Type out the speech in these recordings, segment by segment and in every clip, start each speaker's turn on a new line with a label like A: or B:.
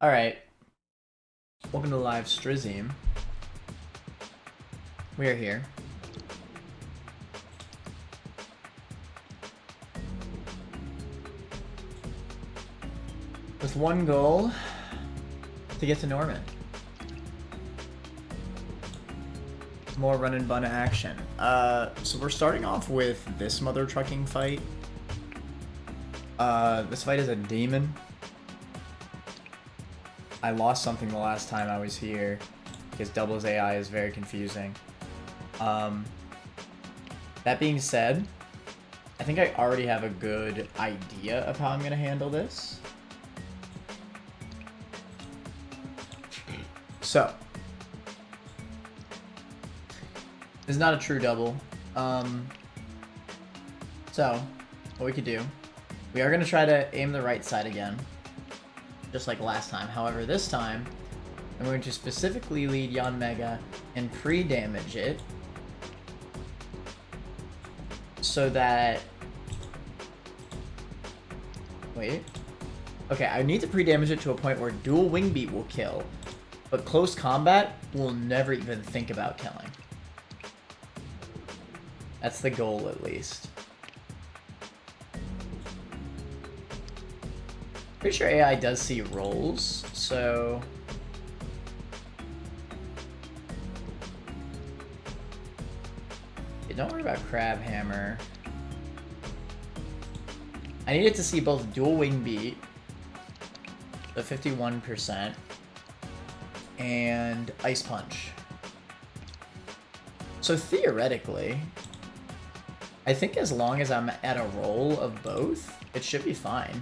A: Alright, welcome to live Strizim. We are here. With one goal, to get to Norman. More run and bun action. So we're starting off with this mother trucking fight. This fight is a demon. I lost something the last time I was here because Double's AI is very confusing. That being said, I think I already have a good idea of how I'm going to handle this. So, this is not a true double. So, what we could do, we are going to try to aim the right side again, just like last time. However, this time, I'm going to specifically lead Yanmega and pre-damage it so that... Wait. Okay, I need to pre-damage it to a point where dual wing beat will kill, but close combat will never even think about killing. That's the goal, at least. Pretty sure AI does see rolls, so... Yeah, don't worry about Crab Hammer. I needed to see both dual wing beat, the 51%, and Ice Punch. So theoretically, I think as long as I'm at a roll of both, it should be fine.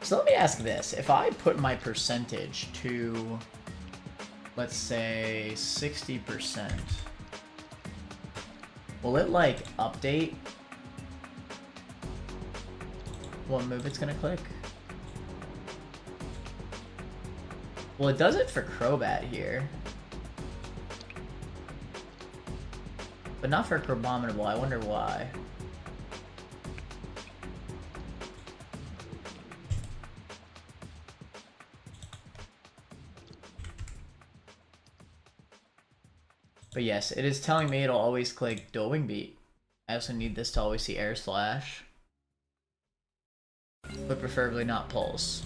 A: So let me ask this. If I put my percentage to, let's say, 60%, will it, like, update what move it's gonna click? Well, it does it for Crobat here. But not for Crabominable. I wonder why. But yes, it is telling me it'll always click Dual Wing Beat. I also need this to always see Air Slash. But preferably not Pulse.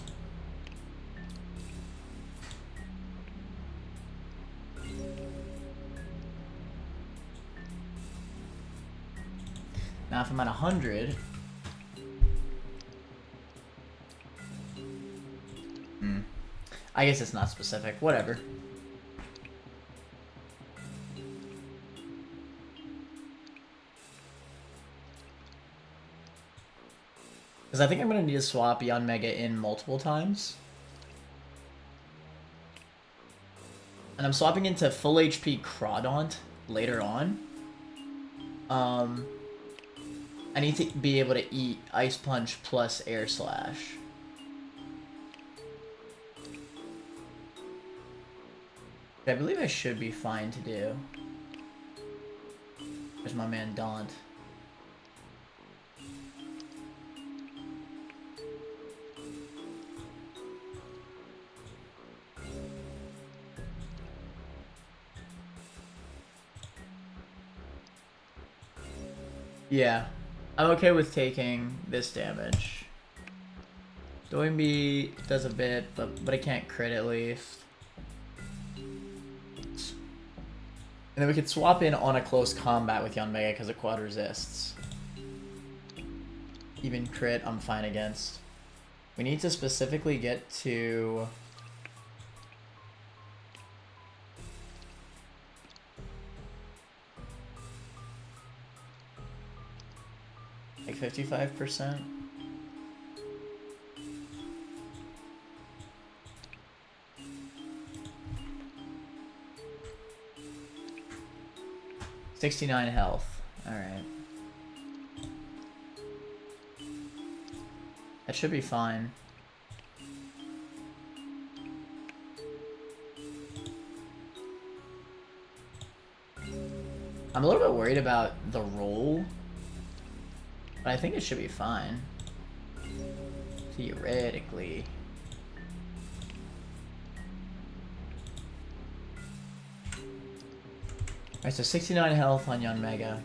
A: Now if I'm at 100... I guess it's not specific. Whatever. Because I think I'm going to need to swap Yanmega in multiple times. And I'm swapping into full HP Crawdaunt later on. I need to be able to eat Ice Punch plus Air Slash. I believe I should be fine to do. There's my man Daunt. Yeah, I'm okay with taking this damage. Doing me does a bit, but it can't crit at least. And then we could swap in on a close combat with Yanmega because it quad resists. Even crit, I'm fine against. We need to specifically get to... like 55%. $69 health. Alright. That should be fine. I'm a little bit worried about the roll But I think it should be fine. Theoretically. Alright, so 69 health on Yanmega.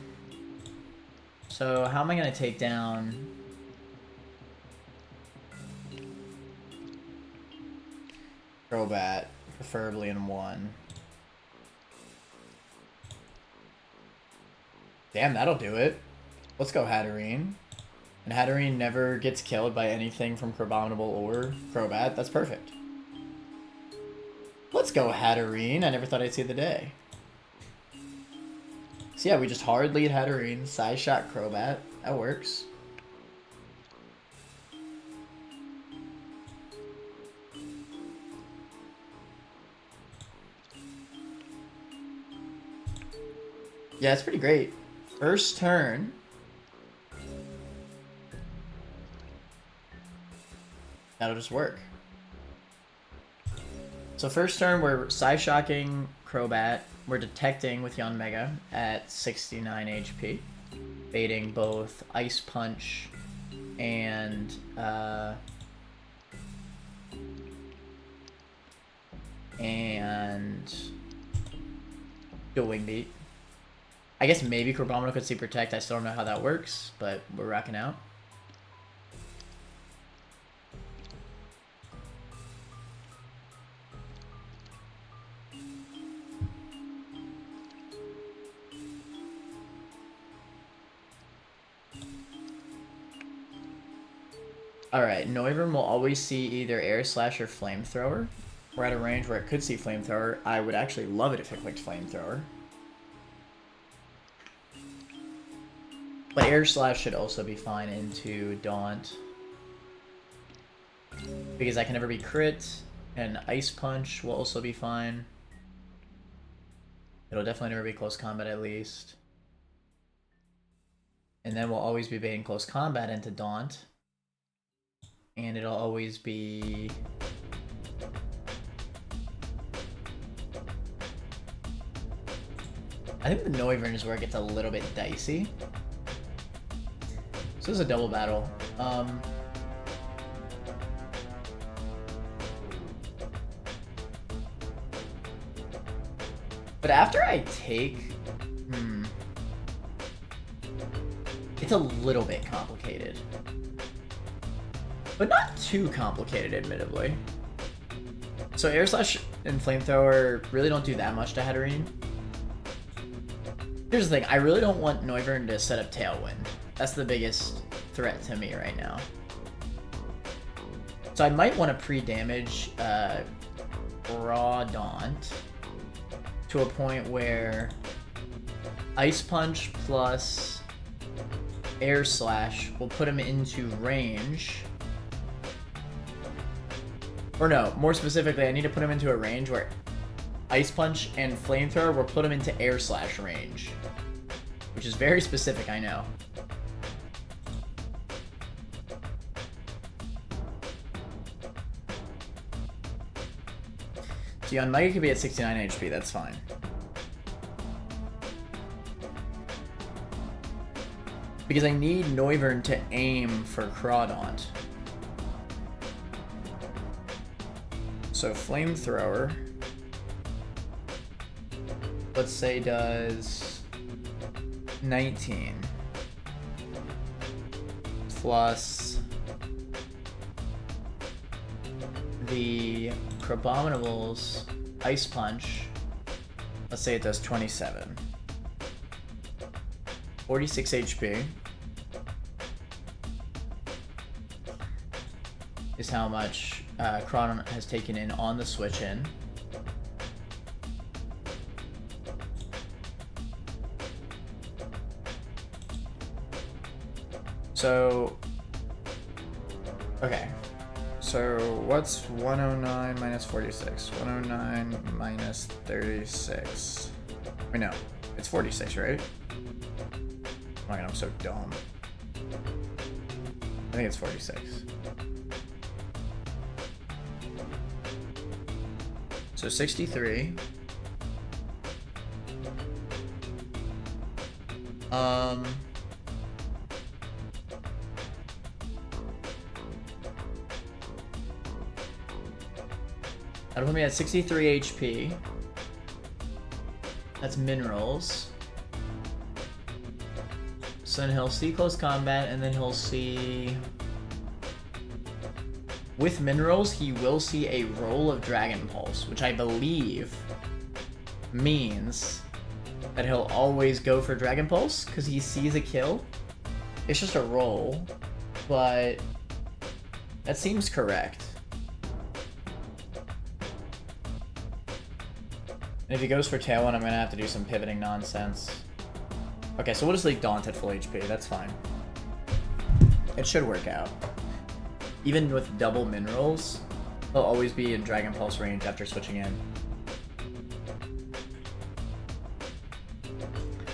A: So how am I going to take down... Crobat, preferably in one. Damn, that'll do it. Let's go Hatterene. And Hatterene never gets killed by anything from Crabominable or Crobat. That's perfect. Let's go Hatterene. I never thought I'd see the day. So yeah, we just hard lead Hatterene, Psyshock Crobat. That works. Yeah, it's pretty great. First turn. That'll just work. So first turn, we're Psyshocking Crobat. We're detecting with Yanmega at 69 HP. Baiting both Ice Punch and Dual Wing Beat. I guess maybe Crabominable could see Protect. I still don't know how that works, but we're rocking out. Alright, Noivern will always see either Air Slash or Flamethrower. We're at a range where it could see Flamethrower. I would actually love it if it clicked Flamethrower. But Air Slash should also be fine into Daunt. Because I can never be crit, and Ice Punch will also be fine. It'll definitely never be close combat at least. And then we'll always be baiting close combat into Daunt. And it'll always be... I think the Noivern is where it gets a little bit dicey. So this is a double battle. But after I take... It's a little bit complicated. But not too complicated, admittedly. So Air Slash and Flamethrower really don't do that much to Hatterene. Here's the thing, I really don't want Noivern to set up Tailwind. That's the biggest threat to me right now. So I might want to pre-damage Raw Daunt to a point where Ice Punch plus Air Slash will put him into range. Or no, more specifically, I need to put him into a range where Ice Punch and Flamethrower will put him into Air Slash range. Which is very specific, I know. So Yanmega could be at 69 HP, that's fine. Because I need Noivern to aim for Crawdaunt. So Flamethrower, let's say does 19 plus the Crabominable's Ice Punch, let's say it does 27. 46 HP is how much Crawdaunt has taken in on the switch in. So, okay. So what's 109 minus 46? 109 minus 36. Wait, no. It's 46, right? Oh my god, I'm so dumb. I think it's 46. So 63. That'll put me at 63 HP. That's minerals. So then he'll see close combat, and then he'll see... With minerals, he will see a roll of Dragon Pulse, which I believe means that he'll always go for Dragon Pulse, because he sees a kill. It's just a roll, but that seems correct. And if he goes for Tailwind, I'm going to have to do some pivoting nonsense. Okay, so we'll just leave Daunt at full HP. That's fine. It should work out. Even with double minerals, he'll always be in Dragon Pulse range after switching in.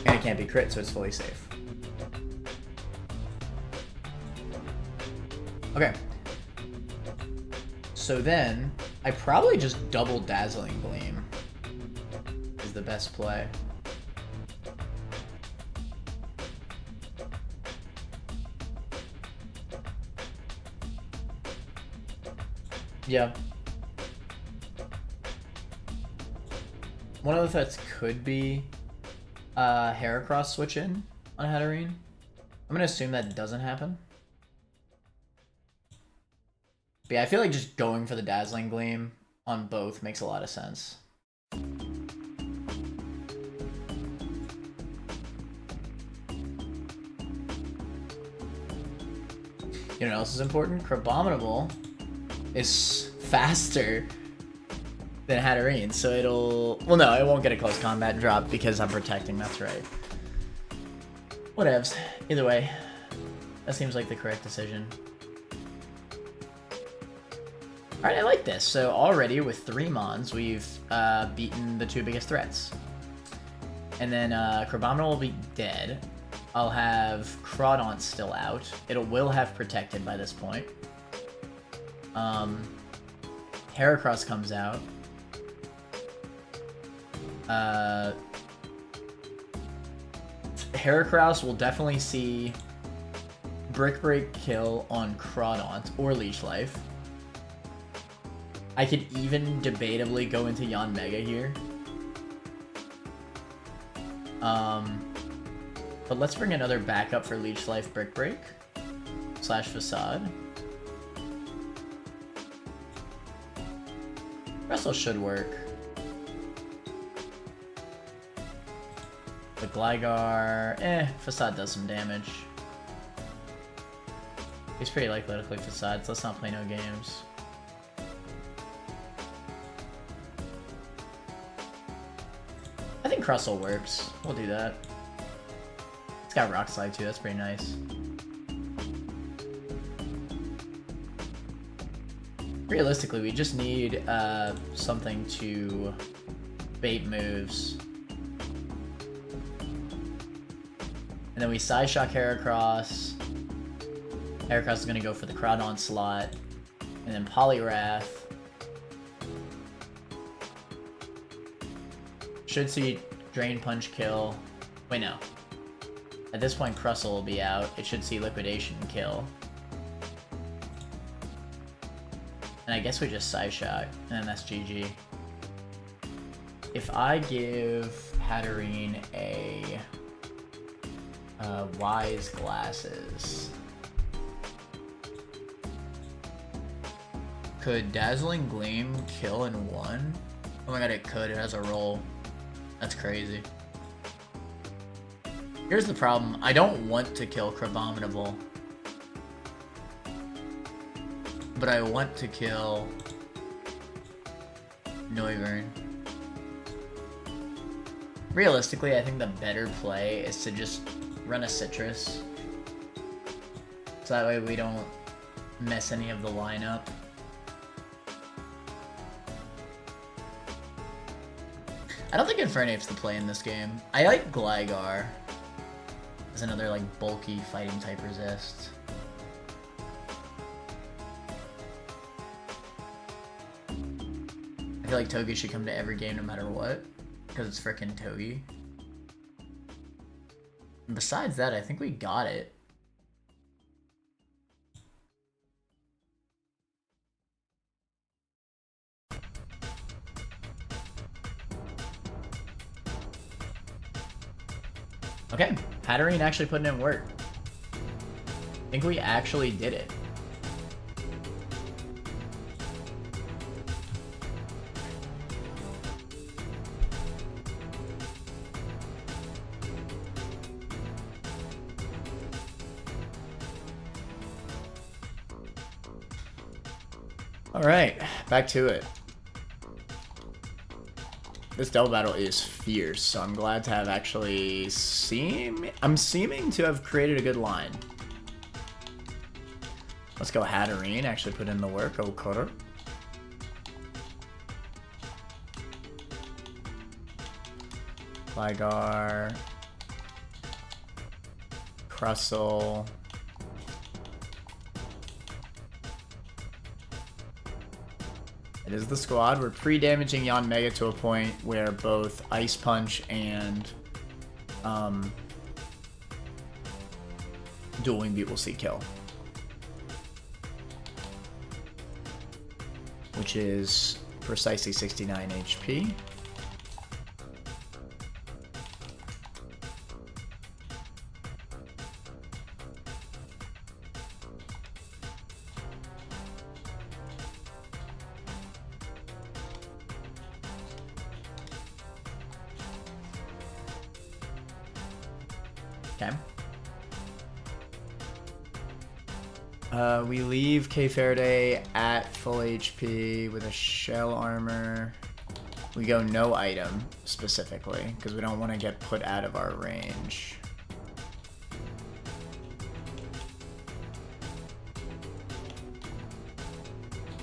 A: And it can't be crit, so it's fully safe. Okay. So then, I probably just double Dazzling Gleam is the best play. Yeah. One of the threats could be Heracross switch in on Hatterene. I'm gonna assume that doesn't happen. But yeah, I feel like just going for the Dazzling Gleam on both makes a lot of sense. You know what else is important? Crabominable is faster than Hatterene, so it'll... Well, no, it won't get a close combat drop because I'm protecting, that's right. Whatevs. Either way, that seems like the correct decision. Alright, I like this. So already with 3 Mons, we've beaten the 2 biggest threats. And then Crabominable will be dead. I'll have Crawdaunt still out. It will have protected by this point. Heracross comes out. Heracross will definitely see Brick Break kill on Crawdaunt or Leech Life. I could even debatably go into Yanmega here. But let's bring another backup for Leech Life Brick Break / Facade. Wrestle should work. The Gligar, Facade does some damage. He's pretty likely to click Facade, so let's not play no games. I think Crustle works. We'll do that. It's got Rock Slide too, that's pretty nice. Realistically, we just need something to bait moves. And then we Psyshock Heracross. Heracross is going to go for the Crawdaunt slot. And then Poliwrath. Should see Drain Punch kill. Wait, no. At this point, Crustle will be out. It should see Liquidation kill. And I guess we just Psyshock, and then that's GG. If I give Hatterene a Wise Glasses, could Dazzling Gleam kill in 1? Oh my god, it could. It has a roll. That's crazy. Here's the problem. I don't want to kill Crabominable, but I want to kill Noivern. Realistically, I think the better play is to just run a Citrus, so that way we don't mess any of the lineup. I don't think Infernape's the play in this game. I like Gligar as another like bulky fighting type resist. I feel like Togi should come to every game no matter what, because it's frickin' Togi. And besides that, I think we got it. Okay, Hatterene actually putting in work. I think we actually did it. Alright, back to it. This double battle is fierce, so I'm glad to have actually I'm seeming to have created a good line. Let's go Hatterene, actually put in the work. Okoro. Ligar. Crustle. It is the squad. We're pre-damaging Yanmega to a point where both Ice Punch and Dual Wing Beat will see kill. Which is precisely 69 HP. Okay. We leave K Faraday at full HP with a shell armor. We go no item specifically because we don't want to get put out of our range.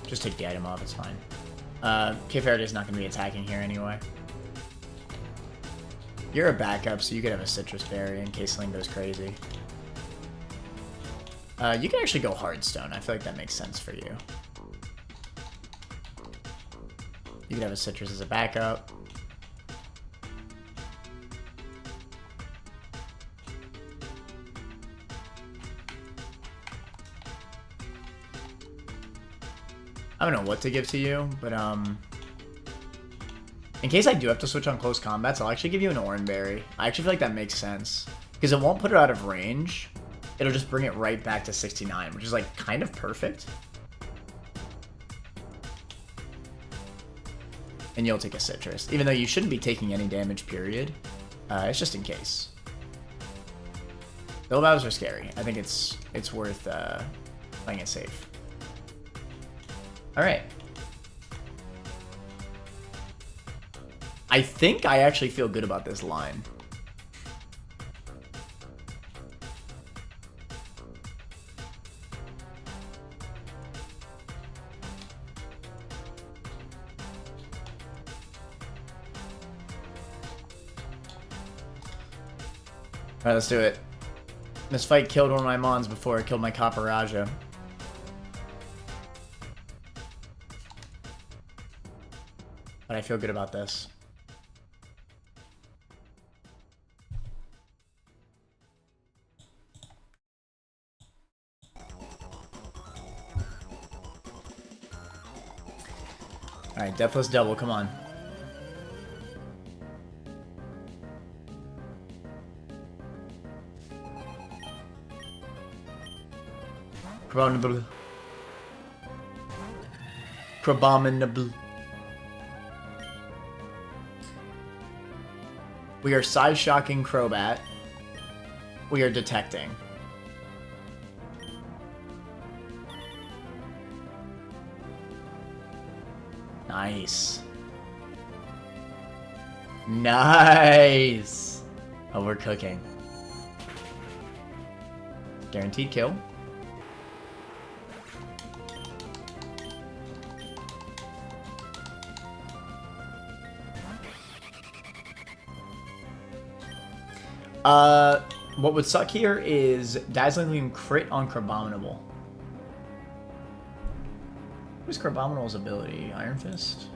A: Just take the item off, it's fine. K Faraday's not going to be attacking here anyway. You're a backup, so you could have a Citrus Berry in case something goes crazy. You can actually go Hardstone. I feel like that makes sense for you. You could have a Citrus as a backup. I don't know what to give to you, but in case I do have to switch on close combats, I'll actually give you an Oran Berry. I actually feel like that makes sense. Because it won't put it out of range. It'll just bring it right back to 69, which is like kind of perfect. And you'll take a Citrus, even though you shouldn't be taking any damage, period. It's just in case. Double battles are scary. I think it's worth playing it safe. Alright. I think I actually feel good about this line. Alright, let's do it. This fight killed one of my Mons before it killed my Copper-Raja. But I feel good about this. Alright, Deathless Double, come on. Crabominable. Crabominable. We are Size-Shocking Crobat. We are Detecting. Nice. Nice! Oh, we're cooking. Guaranteed kill. What would suck here is Dazzling Gleam crit on Crabominable. Who's Crabominable's ability? Iron Fist?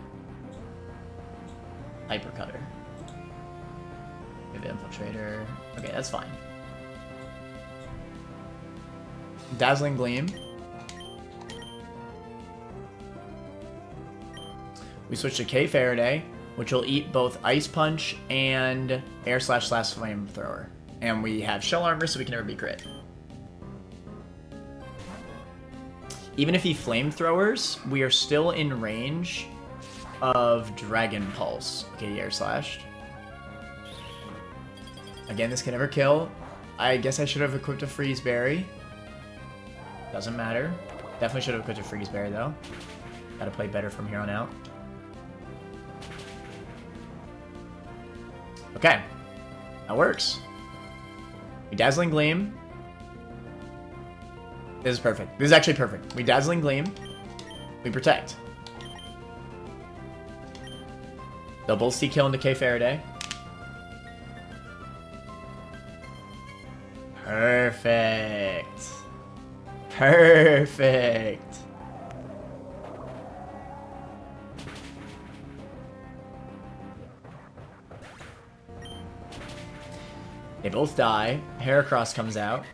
A: Hyper Cutter. Maybe Infiltrator. Okay, that's fine. Dazzling Gleam. We switch to K Faraday, which will eat both Ice Punch and Air Slash Flamethrower. And we have shell armor, so we can never be crit. Even if he flamethrowers, we are still in range of Dragon Pulse. Okay, Air Slash. Again, this can never kill. I guess I should have equipped a Freeze Berry. Doesn't matter. Definitely should have equipped a Freeze Berry, though. Gotta play better from here on out. Okay. That works. We Dazzling Gleam. This is perfect. This is actually perfect. We Dazzling Gleam. We Protect. They'll both see kill into K Faraday. Perfect. Perfect. They both die. Heracross comes out.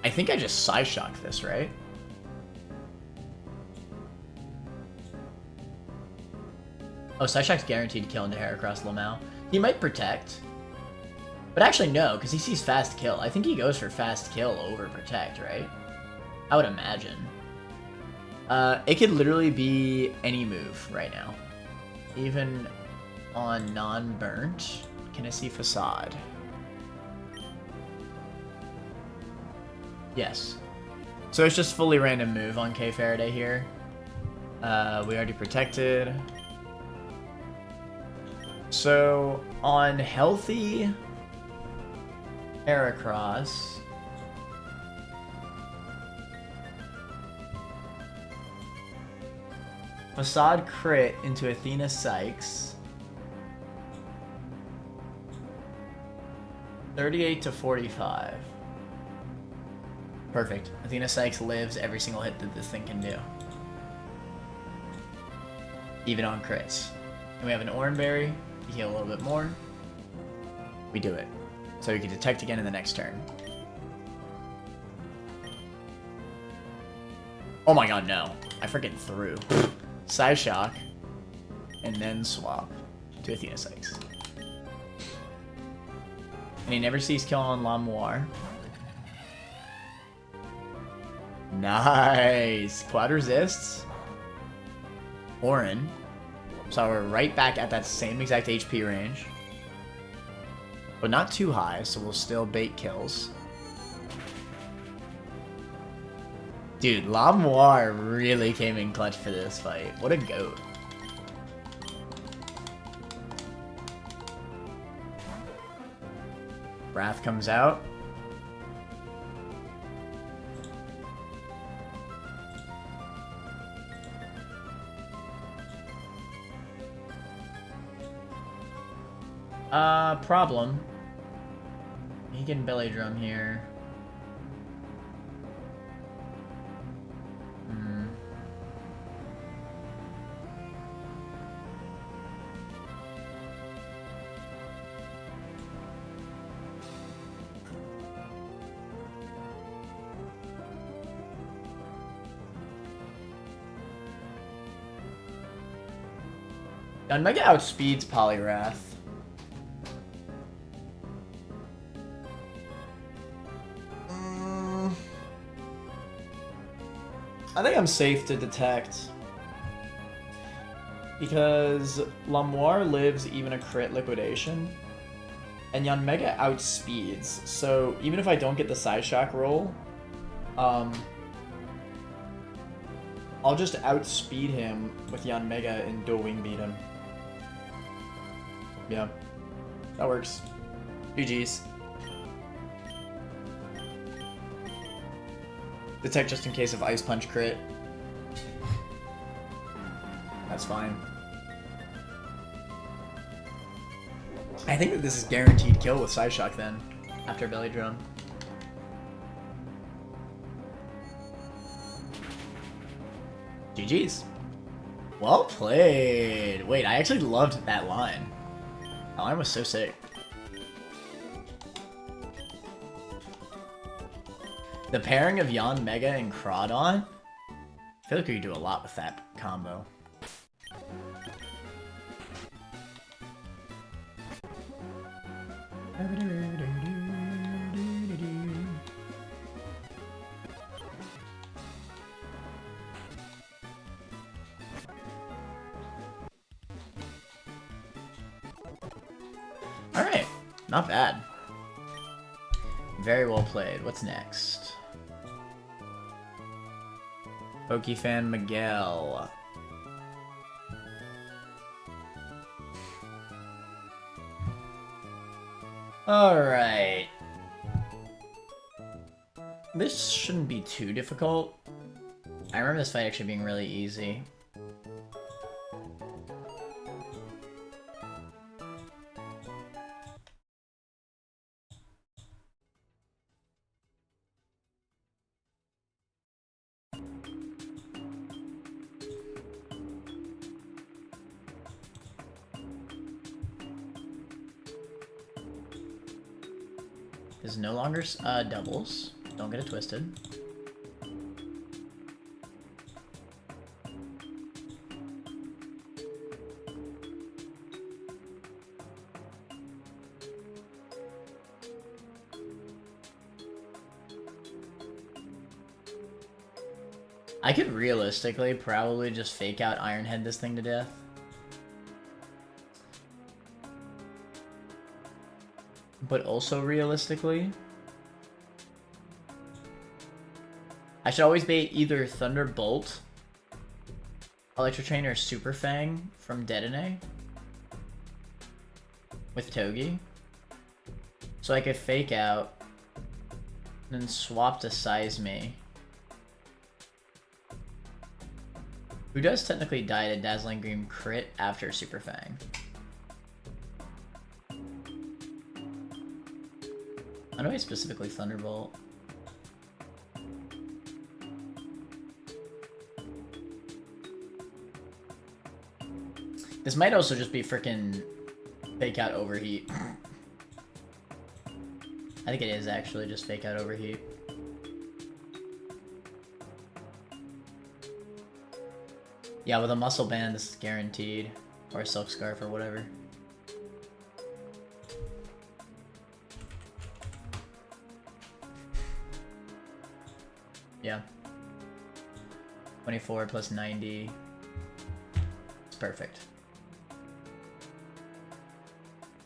A: I think I just Psyshock this, right? Oh, Psyshock's guaranteed kill into Heracross Lamau. He might Protect. But actually, no, because he sees Fast Kill. I think he goes for Fast Kill over Protect, right? I would imagine. It could literally be any move right now. Even on non-burnt. Can I see Facade? Yes. So it's just fully random move on K Faraday here. We already protected. So on healthy Heracross, Facade crit into Athena Sykes. 38 to 45. Perfect. Athena Sykes lives every single hit that this thing can do. Even on crits. And we have an Oranberry. We heal a little bit more. We do it. So we can detect again in the next turn. Oh my god, no. I freaking threw. Psyshock. And then swap to Athena Sykes. And he never sees kill on Lamoire. Nice. Quad resists. Orin. So we're right back at that same exact HP range. But not too high, so we'll still bait kills. Dude, Lamoire really came in clutch for this fight. What a goat. Wrath comes out. Problem. He can belly drum here. Mega outspeeds Poliwrath. I think I'm safe to detect. Because Lamoire lives even a crit liquidation. And Yanmega outspeeds. So even if I don't get the Psyshock roll, I'll just outspeed him with Yanmega and dual wing beat him. Yeah. That works. GG's. Detect just in case of Ice Punch crit. That's fine. I think that this is guaranteed kill with Psyshock then, after Belly Drum. GG's. Well played. Wait, I actually loved that line. That line was so sick. The pairing of Yanmega and Crawdon? I feel like we could do a lot with that combo. Alright, not bad. Very well played. What's next? Pokefan Miguel. Alright. This shouldn't be too difficult. I remember this fight actually being really easy. Is no longer doubles. Don't get it twisted. I could realistically probably just fake out Iron Head this thing to death. But also realistically, I should always bait either Thunderbolt, Electro Train, or Super Fang from Dedenne with Togi. So I could fake out and then swap to Seisme, who does technically die to Dazzling Gleam crit after Super Fang. I know he's specifically Thunderbolt. This might also just be freaking fake out Overheat. I think it is actually just fake out Overheat. Yeah, with a Muscle Band, this is guaranteed. Or a Silk Scarf or whatever. Yeah. 24 plus 90. It's perfect.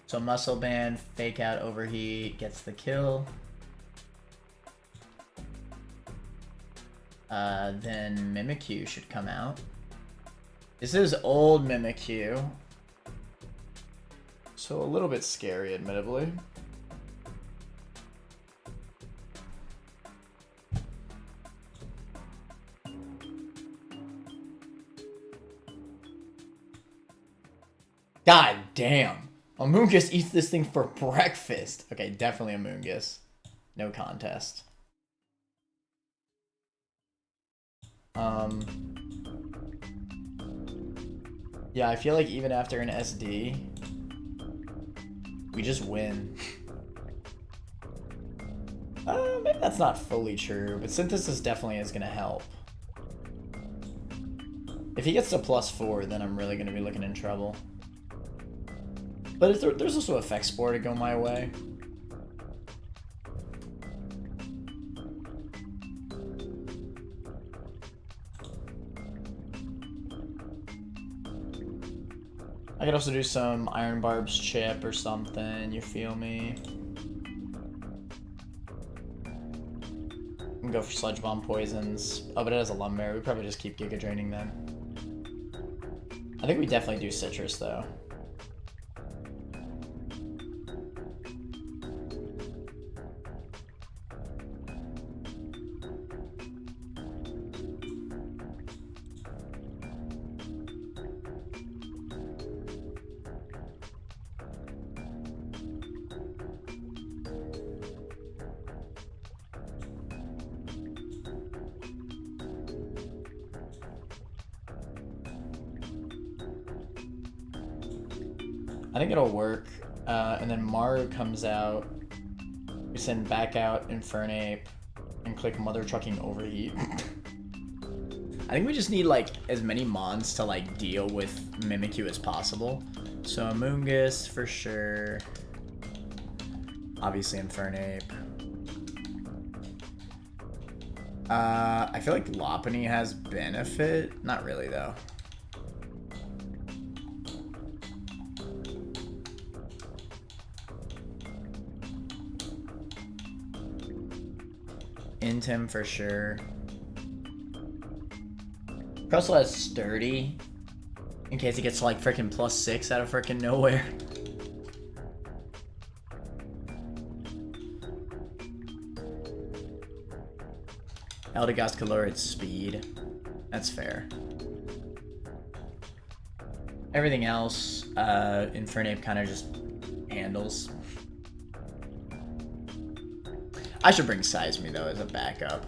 A: So Muscle Band, fake out Overheat, gets the kill. Then Mimikyu should come out. This is old Mimikyu. So a little bit scary, admittedly. God damn. Amoonguss eats this thing for breakfast. Okay, definitely Amoonguss. No contest. Yeah, I feel like even after an SD, we just win. Maybe that's not fully true, but Synthesis definitely is gonna help. If he gets to +4, then I'm really gonna be looking in trouble. But there's also Effect Spore to go my way. I could also do some Iron Barb's chip or something, you feel me? I can go for Sludge Bomb Poisons. Oh, but it has a Lumberry. We probably just keep Giga Draining then. I think we definitely do Citrus though. I think it'll work, and then Maru comes out, we send back out Infernape, And click mother trucking overheat. I think we just need like as many mons to like deal with Mimikyu as possible. So Amoonguss for sure. Obviously Infernape. I feel like Lopunny has benefit. Not really though. Intim for sure. Crustle has Sturdy. In case he gets like freaking +6 out of freaking nowhere. Eldegoss could lower its speed. That's fair. Everything else, Infernape kind of just handles. I should bring Seisme though as a backup.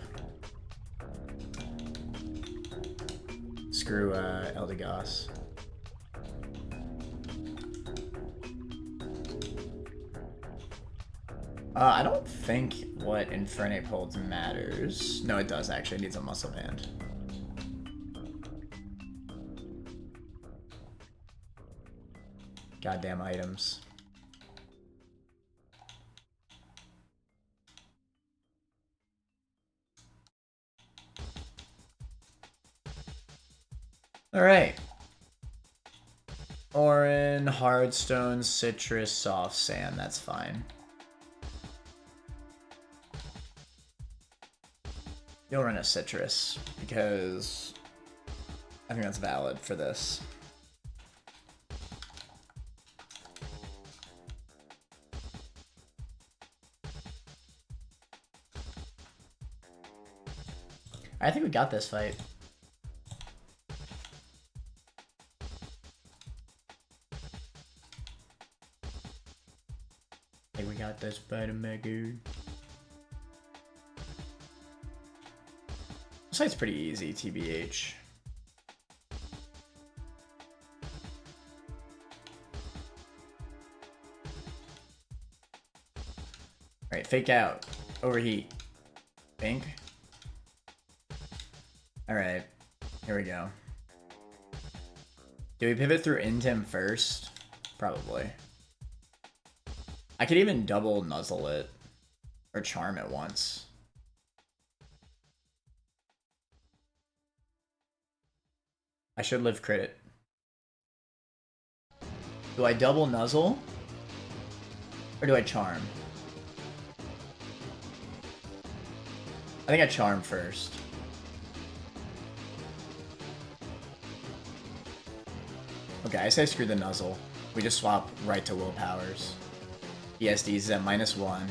A: Screw Eldegoss. I don't think what Infernape holds matters. No, it does actually. It needs a muscle band. Goddamn items. Alright. Orin, Hardstone, Citrus, Soft Sand. That's fine. You'll run a Citrus, because I think that's valid for this. I think we got this fight. I think we got this fight, Mega. This fight's pretty easy, TBH. Alright, fake out. Overheat. Pink. Alright, here we go. Do we pivot through Intim first? Probably. I could even double Nuzzle it. Or Charm it once. I should live crit. Do I double Nuzzle? Or do I Charm? I think I Charm first. Okay, I say screw the Nuzzle. We just swap right to Willpowers. ESDs is at -1.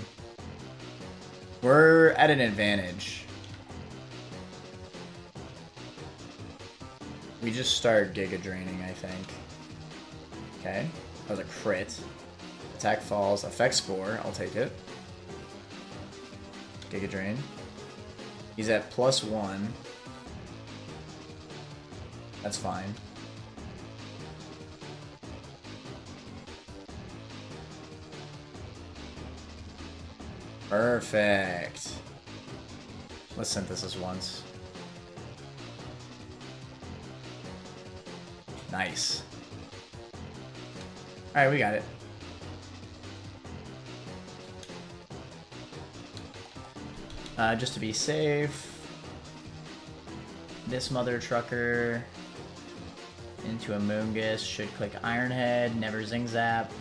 A: We're at an advantage. We just start Giga Draining, I think. Okay, that was a crit. Attack falls, Effect Spore, I'll take it. Giga Drain. He's at +1. That's fine. Perfect. Let's Synthesis once. Nice. Alright, we got it. Just to be safe, this mother trucker into Amoonguss should click Ironhead, never Zing Zap.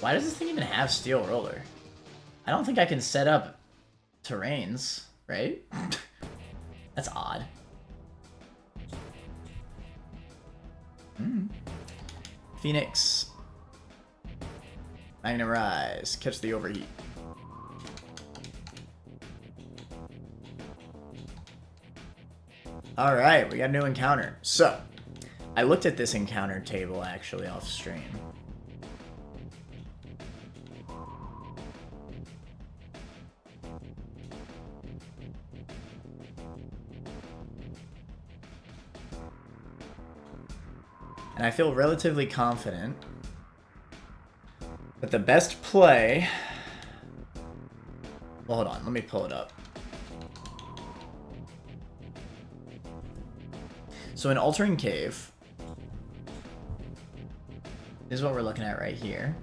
A: Why does this thing even have Steel Roller? I don't think I can set up terrains, right? That's odd. Phoenix. Magna Rise. Catch the overheat. Alright, we got a new encounter. So, I looked at this encounter table actually off stream. And I feel relatively confident that the best play Well, hold on. Let me pull it up. So in Altering Cave, this is what we're looking at right here.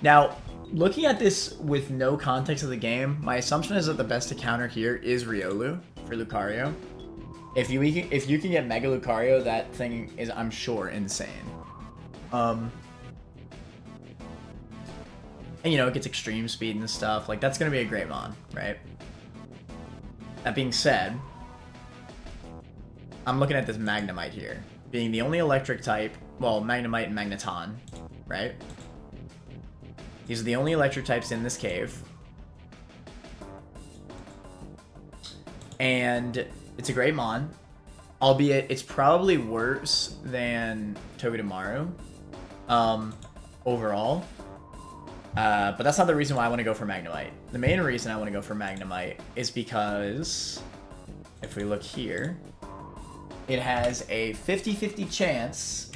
A: Now, looking at this with no context of the game, my assumption is that the best to counter here is Riolu for Lucario. If you can get Mega Lucario, that thing is, I'm sure, insane. And you know, it gets extreme speed and stuff. Like, that's gonna be a great mon, right? That being said, I'm looking at this Magnemite here, being the only electric type. Well, Magnemite and Magneton, right? These are the only electric types in this cave. And it's a great mon, albeit it's probably worse than Togedemaru overall. But that's not the reason why I want to go for Magnemite. The main reason I want to go for Magnemite is because if we look here, it has a 50-50 chance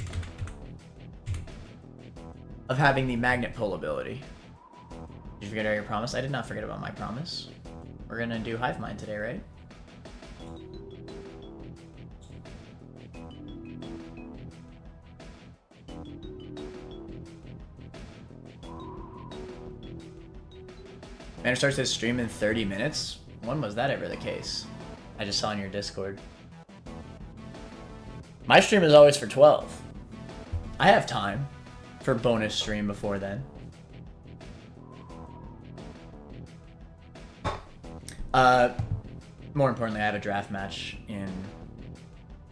A: of having the Magnet Pull ability. Did you forget about your promise? I did not forget about my promise. We're gonna do Hive Mind today, right? Man starts his stream in 30 minutes? When was that ever the case? I just saw in your Discord. My stream is always for 12. I have time for bonus stream before then. More importantly, I have a draft match in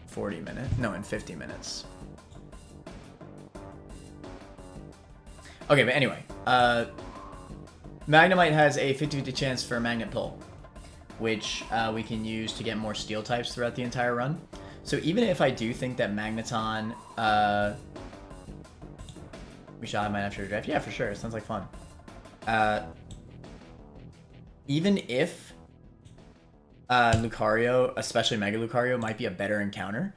A: 40 minutes. No, in 50 minutes. Okay, but anyway. Magnemite has a 50-50 chance for a Magnet Pull, which we can use to get more Steel types throughout the entire run. So even if I do think that Magneton... we shall have mine after the draft. Yeah, for sure. It sounds like fun. Even if Lucario, especially Mega Lucario, might be a better encounter,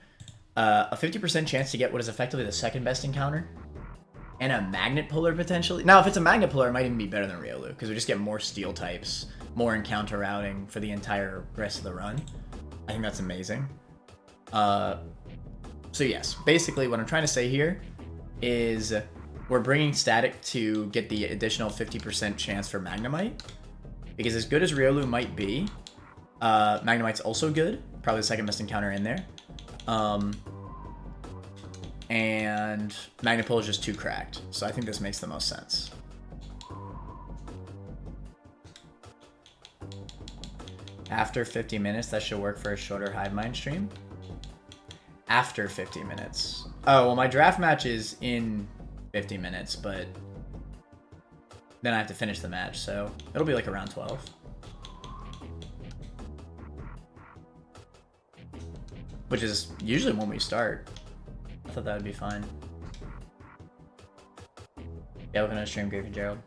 A: a 50% chance to get what is effectively the second best encounter, and a Magnet Puller potentially. Now, if it's a Magnet Puller, it might even be better than Riolu, because we just get more Steel types, more encounter routing for the entire rest of the run. I think that's amazing. So yes, basically what I'm trying to say here is we're bringing Static to get the additional 50% chance for Magnemite, because as good as Riolu might be, Magnemite's also good, probably the second best encounter in there. And Magnet Pull is just too cracked, so I think this makes the most sense. After 50 minutes, that should work for a shorter Hive Mind stream. After 50 minutes. Oh, well, my draft match is in 50 minutes, but then I have to finish the match, so it'll be like around 12. Which is usually when we start. I thought that would be fine. Yeah, we're gonna stream Griffin Gerald.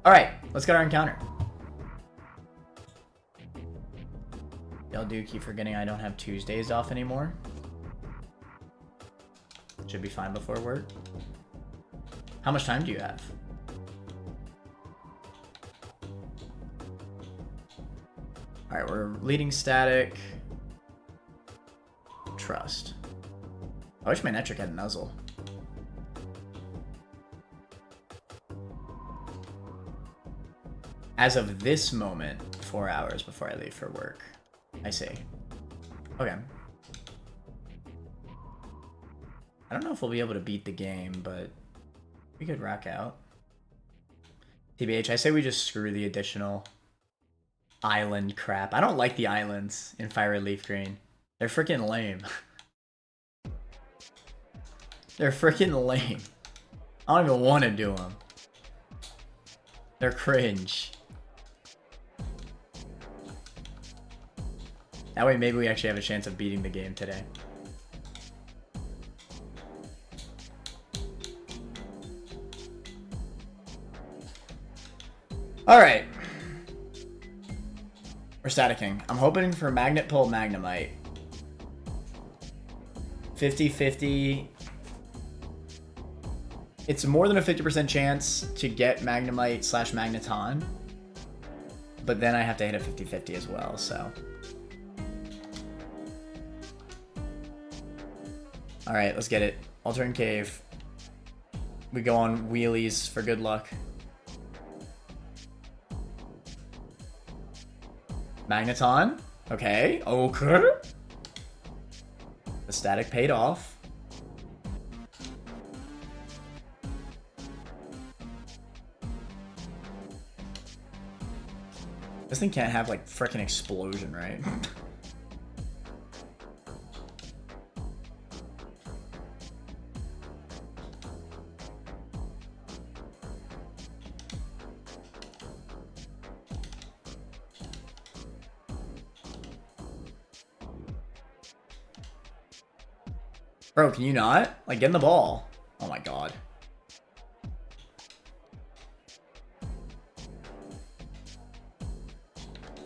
A: Alright, let's get our encounter. Y'all do keep forgetting I don't have Tuesdays off anymore. Should be fine before work. How much time do you have? Alright, we're leading Static. Trust. I wish my Netric had Nuzzle. As of this moment, 4 hours before I leave for work. I see. Okay. I don't know if we'll be able to beat the game, but we could rock out. TBH, I say we just screw the additional island crap. I don't like the islands in Fire Leaf Green. They're freaking lame. They're freaking lame. I don't even want to do them. They're cringe. That way maybe we actually have a chance of beating the game today. Alright. We're staticking. I'm hoping for Magnet Pull Magnemite. 50-50. It's more than a 50% chance to get Magnemite / Magneton. but then I have to hit a 50-50 as well, so. Alright, let's get it. Alternate Cave. We go on wheelies for good luck. Magneton. Okay. Okay. The static paid off. This thing can't have like frickin' explosion, right? Bro, can you not? Like, get in the ball. Oh my god.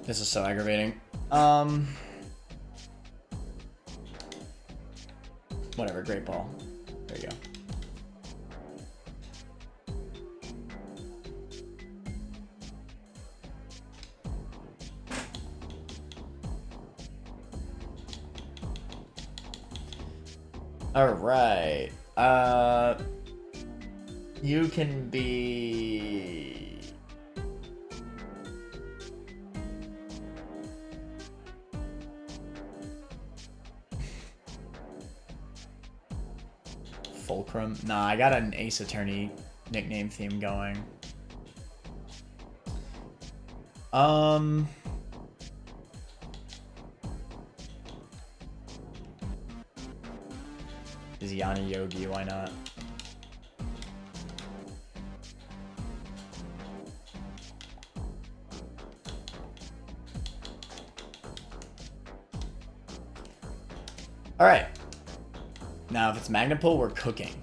A: This is so aggravating. Whatever, great ball. There you go. All right. You can be... Fulcrum? Nah, I got an Ace Attorney nickname theme going. Is Yana Yogi? Why not? All right. Now, if it's Magnapul, we're cooking.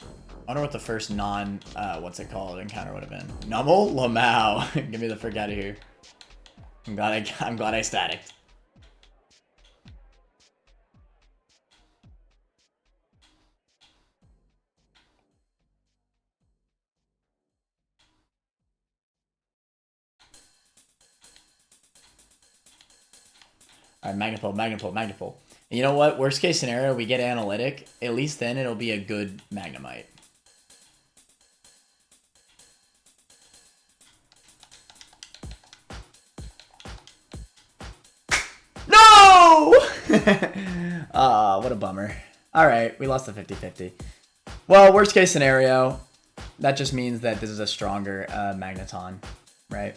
A: I wonder what the first what's it called, encounter would have been. Numble? Lamau. Give me the frick out of here. I'm glad I staticked. Alright, Magnapul. And you know what? Worst case scenario, we get Analytic. At least then it'll be a good Magnemite. No! What a bummer. Alright, we lost the 50-50. Well, worst case scenario, that just means that this is a stronger Magneton, right?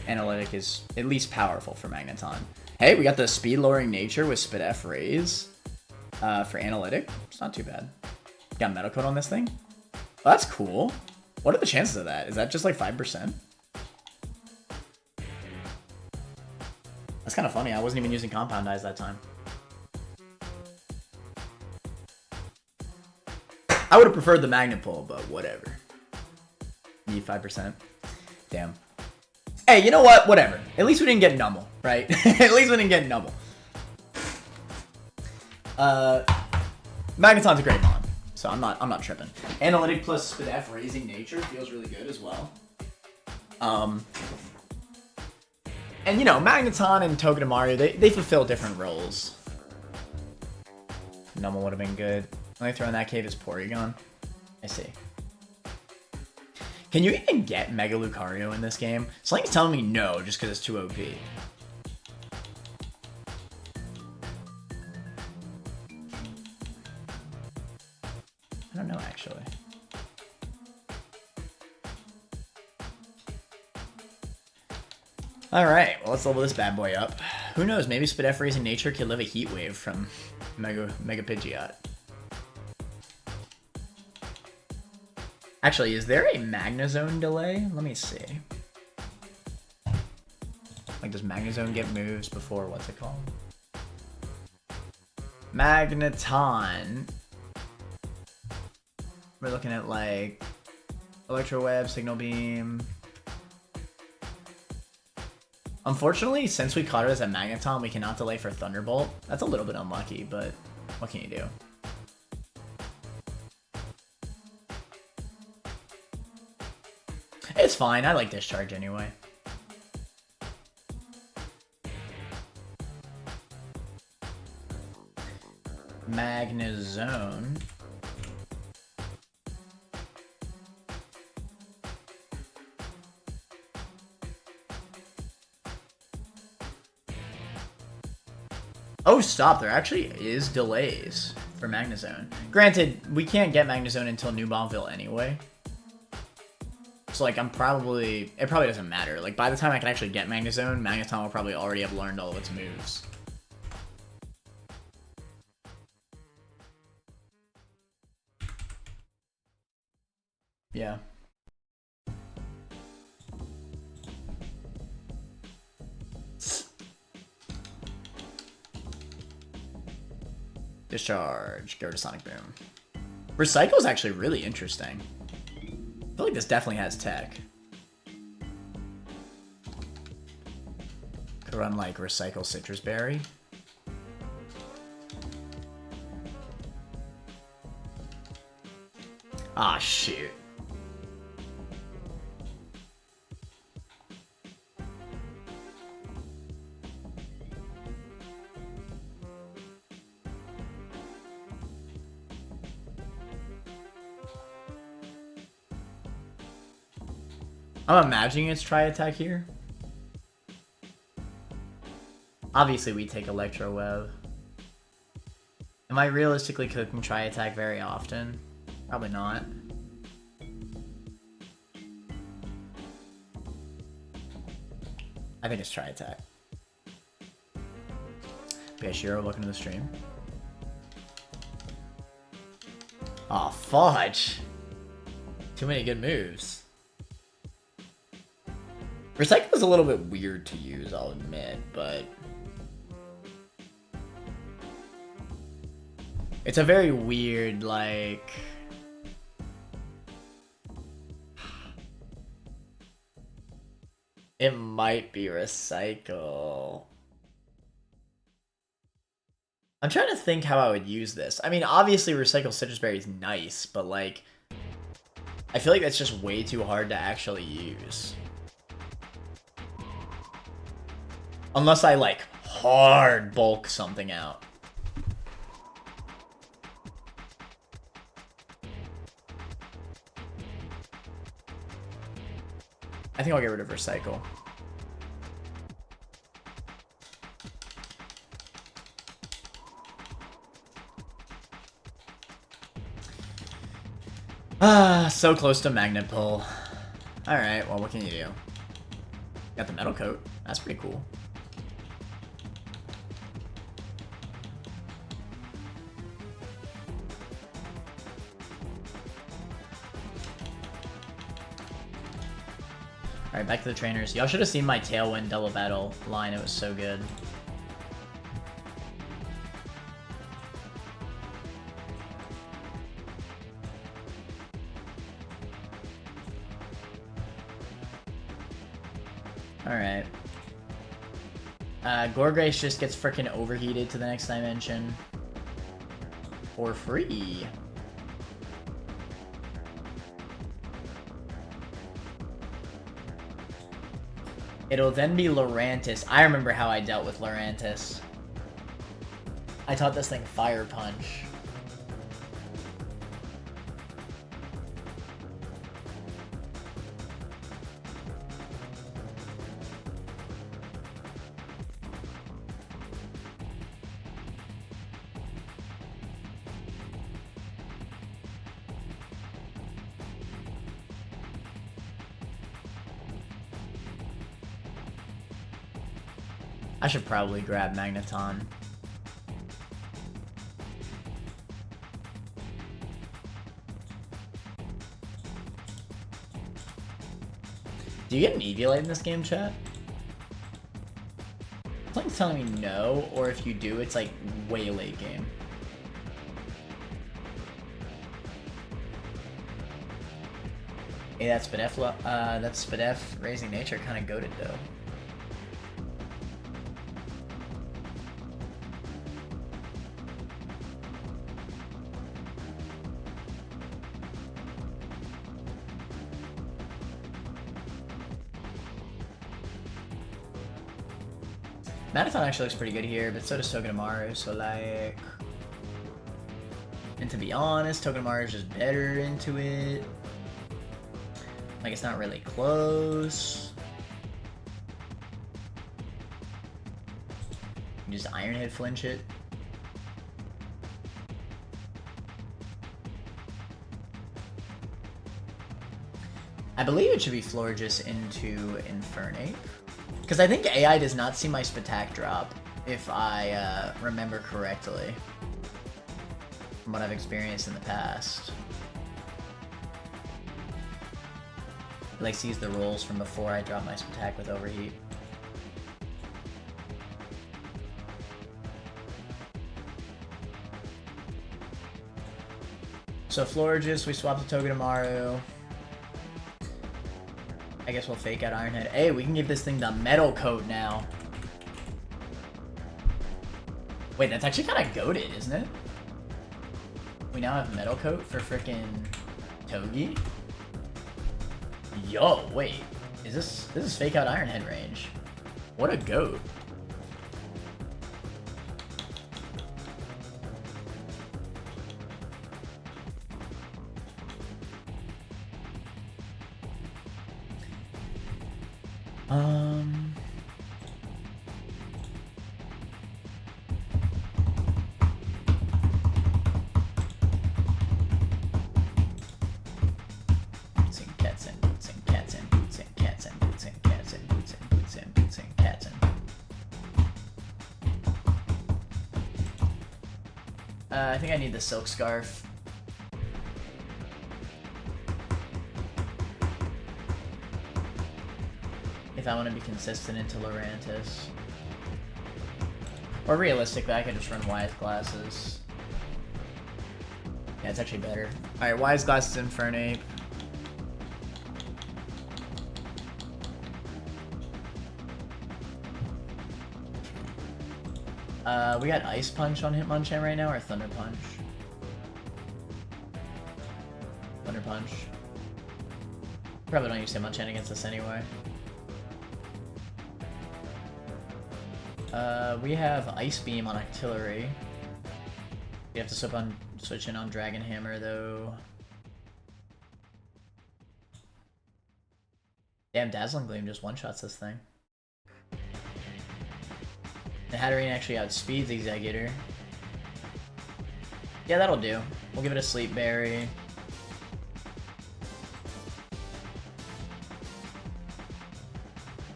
A: Analytic is at least powerful for Magneton. Hey, we got the speed lowering nature with Spit F raise for Analytic. It's not too bad. Got Metal Coat on this thing. Well, that's cool. What are the chances of that? Is that just like 5%? That's kind of funny. I wasn't even using Compound Eyes that time. I would have preferred the Magnapul, but whatever. Need 5%. Damn. Hey, you know what? Whatever. At least we didn't get Numble, right? At least we didn't get Numble. Magneton's a great mon, so I'm not tripping. Analytic plus Spadef raising nature feels really good as well. And you know, Magneton and Togedemaru, they fulfill different roles. Numble would have been good. Only throw in that cave is Porygon. I see. Can you even get Mega Lucario in this game? Something's telling me no, just because it's too OP. I don't know, actually. Alright, well, let's level this bad boy up. Who knows, maybe Spadef Raising Nature could live a Heat Wave from Mega Pidgeot. Actually, is there a Magnezone delay? Let me see. Like, does Magnezone get moves before, what's it called? Magneton. We're looking at, like, Electro Web, Signal Beam. Unfortunately, since we caught it as a Magneton, we cannot delay for Thunderbolt. That's a little bit unlucky, but what can you do? It's fine. I like Discharge anyway. Magnezone. Oh, stop. There actually is delays for Magnezone. Granted, we can't get Magnezone until New Bombville anyway. So, like, it probably doesn't matter. Like, by the time I can actually get Magnezone, Magneton will probably already have learned all of its moves. Yeah. Discharge. Go to Sonic Boom. Recycle is actually really interesting. I feel like this definitely has tech. Could run like Recycle Citrus Berry. Ah, shoot. I'm imagining it's Tri-Attack here. Obviously, we take Electro Web. Am I realistically cooking Tri-Attack very often? Probably not. I think it's Tri-Attack. Okay, Shiro, welcome to the stream. Aw, fudge. Too many good moves. Recycle is a little bit weird to use, I'll admit, but it's a very weird, like, it might be Recycle. I'm trying to think how I would use this. I mean, obviously Recycle Citrus Berry is nice, but like, I feel like that's just way too hard to actually use. Unless I, like, hard bulk something out. I think I'll get rid of Recycle. Ah, so close to Magnet Pull. Alright, well, what can you do? Got the Metal Coat. That's pretty cool. Alright, back to the trainers. Y'all should have seen my Tailwind double battle line. It was so good. Alright. Gorgrace just gets frickin' overheated to the next dimension. For free. It'll then be Lurantis. I remember how I dealt with Lurantis. I taught this thing Fire Punch. I should probably grab Magneton. Do you get an Eviolite in this game, chat? Something's telling me no, or if you do, it's like way late game. Hey, that's Spadef Raising Nature kind of goated though. Marathon actually looks pretty good here, but so does Togedemaru, so like... And to be honest, Togedemaru is just better into it. Like, it's not really close. You just Ironhead flinch it. I believe it should be Florges into Infernape. Because I think AI does not see my Spatak drop, if I remember correctly. From what I've experienced in the past. It like sees the rolls from before I drop my Spatak with Overheat. So Florges, we swap to Togedemaru. I guess we'll fake out Ironhead. Hey, we can give this thing the Metal Coat now. Wait, that's actually kind of goated, isn't it? We now have Metal Coat for frickin' Togi? Yo, wait. This is fake out Ironhead range. What a goat. Boots and cats and boots and cats and boots and cats and boots and cats and boots and boots and boots and cats and. I think I need the Silk Scarf. If I want to be consistent into Lurantis. Or realistically, I could just run Wise Glasses. Yeah, it's actually better. Alright, Wise Glasses Infernape. We got Ice Punch on Hitmonchan right now, or Thunder Punch? Thunder Punch. Probably don't use Hitmonchan against us anyway. We have Ice Beam on Artillery. We have to switch in on Dragon Hammer though. Damn, Dazzling Gleam just one-shots this thing. The Hatterene actually outspeeds Exeggutor. Yeah, that'll do. We'll give it a Sleep Berry.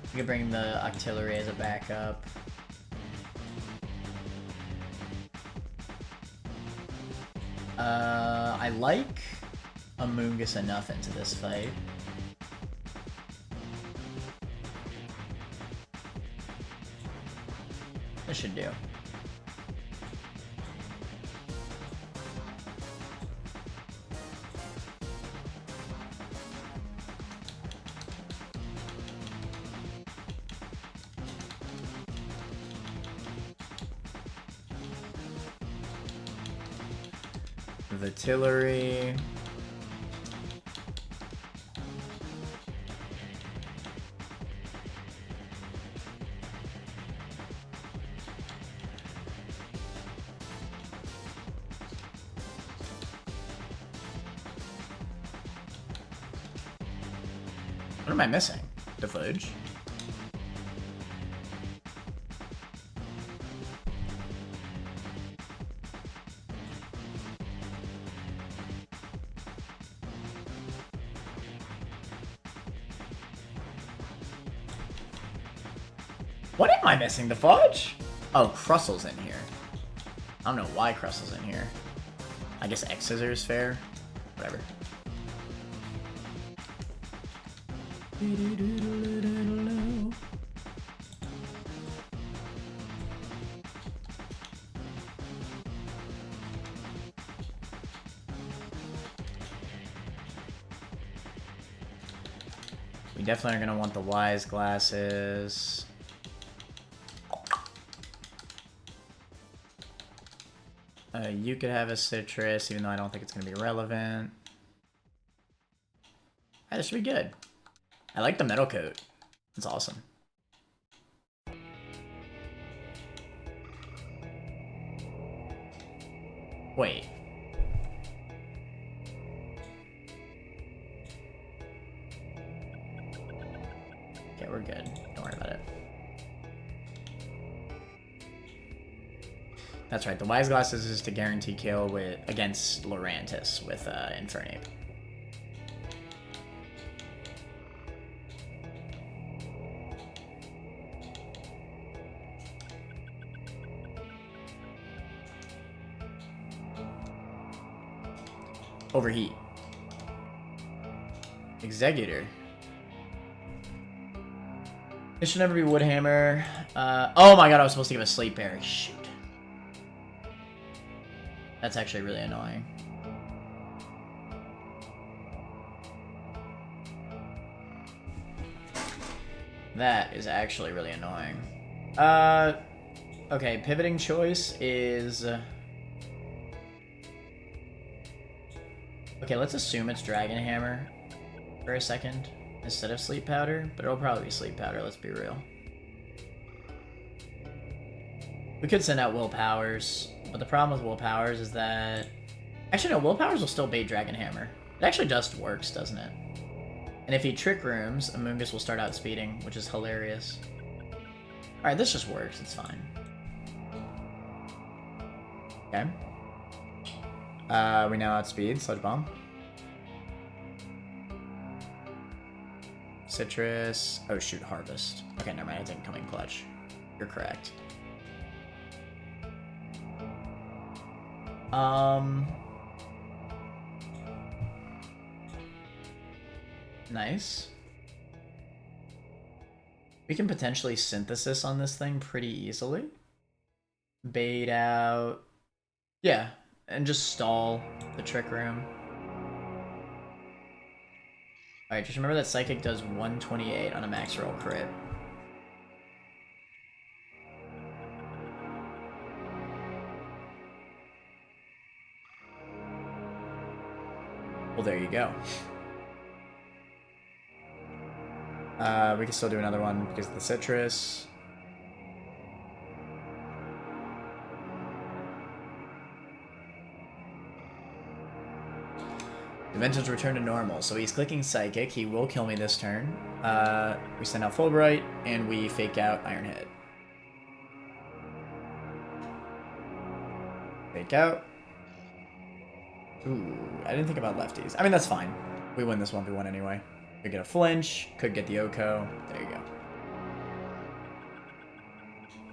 A: We can bring the Octillery as a backup. I like Amoonguss enough into this fight. This should do. Vatillery. What am I missing? Deflage? What am I missing? The Fudge? Oh, Crustle's in here. I don't know why Crustle's in here. I guess X Scissor is fair. Whatever. We definitely are going to want the Wise Glasses. You could have a Citrus, even though I don't think it's going to be relevant. Alright, this should be good. I like the Metal Coat. It's awesome. Wait. Okay, we're good. Don't worry about it. That's right. The Wise Glasses is to guarantee kill against Lurantis with Infernape. Overheat. Executor. It should never be Woodhammer. Oh my god, I was supposed to give a Sleep Berry. Shoot. That's actually really annoying. That is actually really annoying. Okay, pivoting choice is... Okay, let's assume it's Dragon Hammer for a second instead of Sleep Powder, but it'll probably be Sleep Powder, let's be real. We could send out Will Powers, but the problem with Will Powers is that... Actually, no, Will Powers will still bait Dragon Hammer. It actually just works, doesn't it? And if he Trick Rooms, Amoonguss will start outspeeding, which is hilarious. Alright, this just works, it's fine. Okay. We now outspeed Sludge Bomb. Citrus. Oh shoot, Harvest. Okay, never mind, it didn't come in clutch. You're correct. Nice. We can potentially Synthesis on this thing pretty easily. Bait out. Yeah, and just stall the Trick Room. Alright, just remember that Psychic does 128 on a max roll crit. Well, there you go. We can still do another one because of the Citrus. Dimensions return to normal, so he's clicking Psychic. He will kill me this turn. We send out Fulbright, and we fake out Iron Head. Fake out. Ooh, I didn't think about lefties. I mean, that's fine. We win this 1v1 anyway. Could get a flinch, could get the Oko. There you go.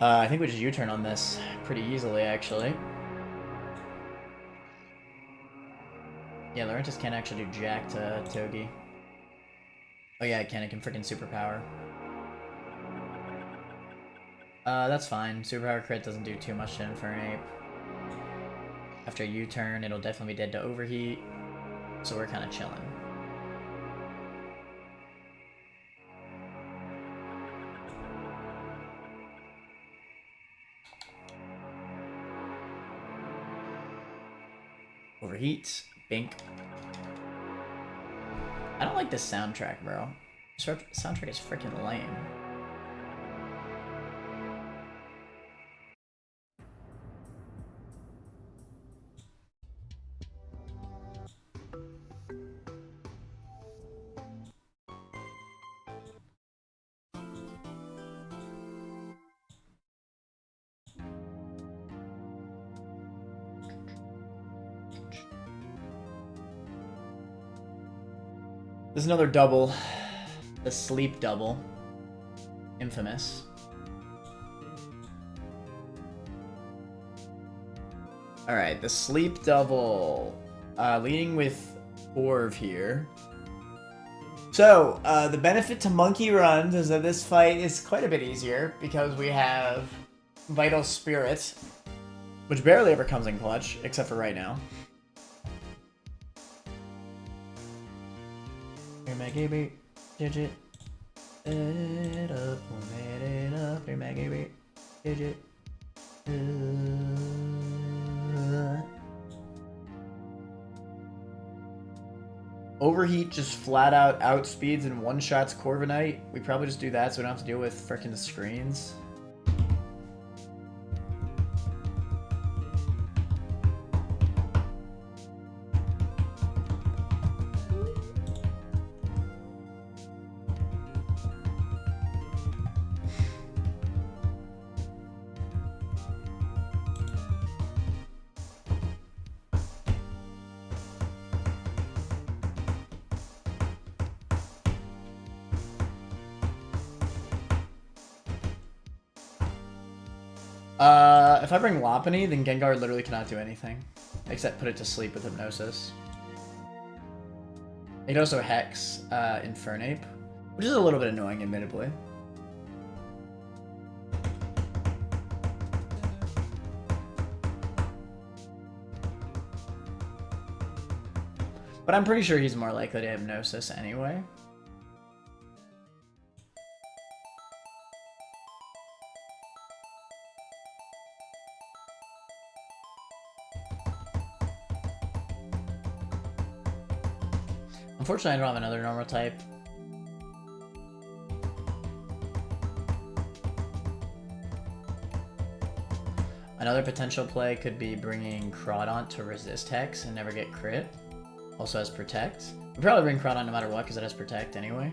A: I think we just U-turn on this pretty easily, actually. Yeah, Lurantis can't actually do jack to Togi. Oh yeah, it can. It can freaking superpower. That's fine. Superpower crit doesn't do too much to Infernape. After U-turn, it'll definitely be dead to Overheat. So we're kind of chilling. Overheat. Bink. I don't like this soundtrack, bro. This soundtrack is freaking lame. There's another double. The sleep double. Infamous. Alright, the sleep double. Leading with Orv here. So, the benefit to Monkey Run is that this fight is quite a bit easier because we have Vital Spirit, which barely ever comes in clutch, except for right now. Maggie beat digit it up, made it up, your Maggie beat digit. Overheat just flat out outspeeds and one shots Corviknight. We probably just do that so we don't have to deal with frickin' screens. If I bring Lopunny, then Gengar literally cannot do anything. Except put it to sleep with Hypnosis. It can also Hex Infernape, which is a little bit annoying, admittedly. But I'm pretty sure he's more likely to Hypnosis anyway. Unfortunately, I don't have another normal type. Another potential play could be bringing Crawdaunt to resist Hex and never get crit. Also has Protect. We'd probably bring Crawdaunt no matter what because it has Protect anyway.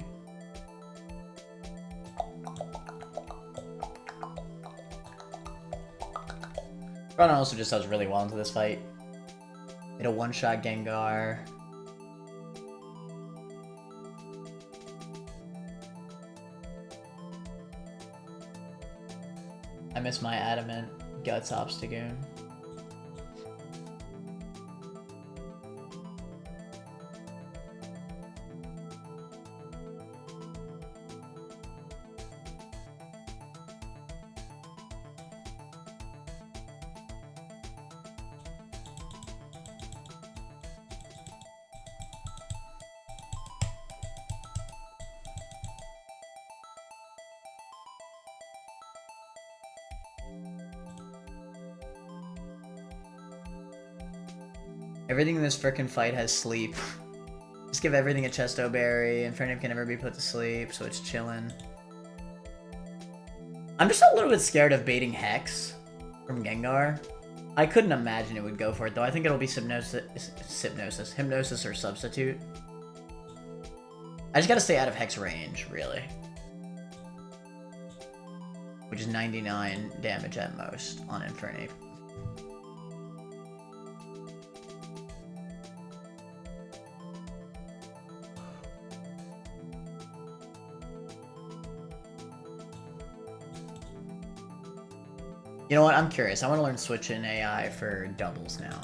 A: Crawdaunt also just does really well into this fight. It'll one-shot Gengar. I miss my Adamant Guts Obstagoon. Everything in this frickin' fight has sleep. Just give everything a Chesto Berry, and Infernape can never be put to sleep, so it's chillin'. I'm just a little bit scared of baiting Hex from Gengar. I couldn't imagine it would go for it, though. I think it'll be Hypnosis or Substitute. I just gotta stay out of Hex range, really. Which is 99 damage at most on Infernape. You know what? I'm curious. I want to learn Switch in AI for doubles now.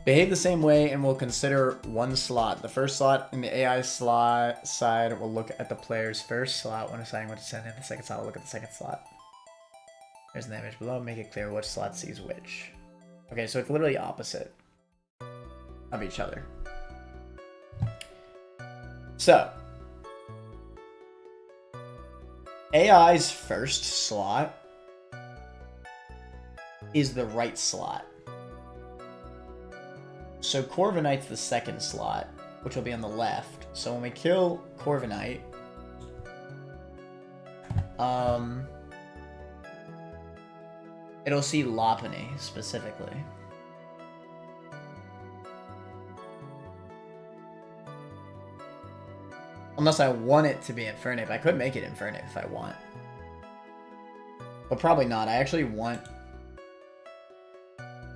A: Behave the same way and we'll consider one slot. The first slot in the AI slot side will look at the player's first slot when deciding what to send in. The second slot will look at the second slot. There's the image below. Make it clear which slot sees which. Okay, so it's literally opposite of each other. So, AI's first slot is the right slot. So Corviknight's the second slot, which will be on the left. So when we kill Corviknight, it'll see Lopunny specifically. Unless I want it to be Infernape. I could make it Infernape if I want. But probably not. I actually want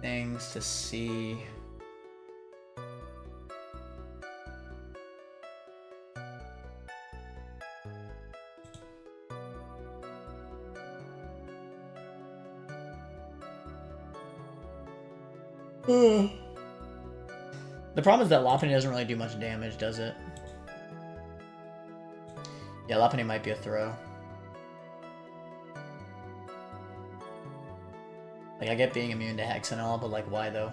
A: things to see... The problem is that Lopunny doesn't really do much damage, does it? Yeah, Lopunny might be a throw. Like, I get being immune to Hex and all, but like, why though?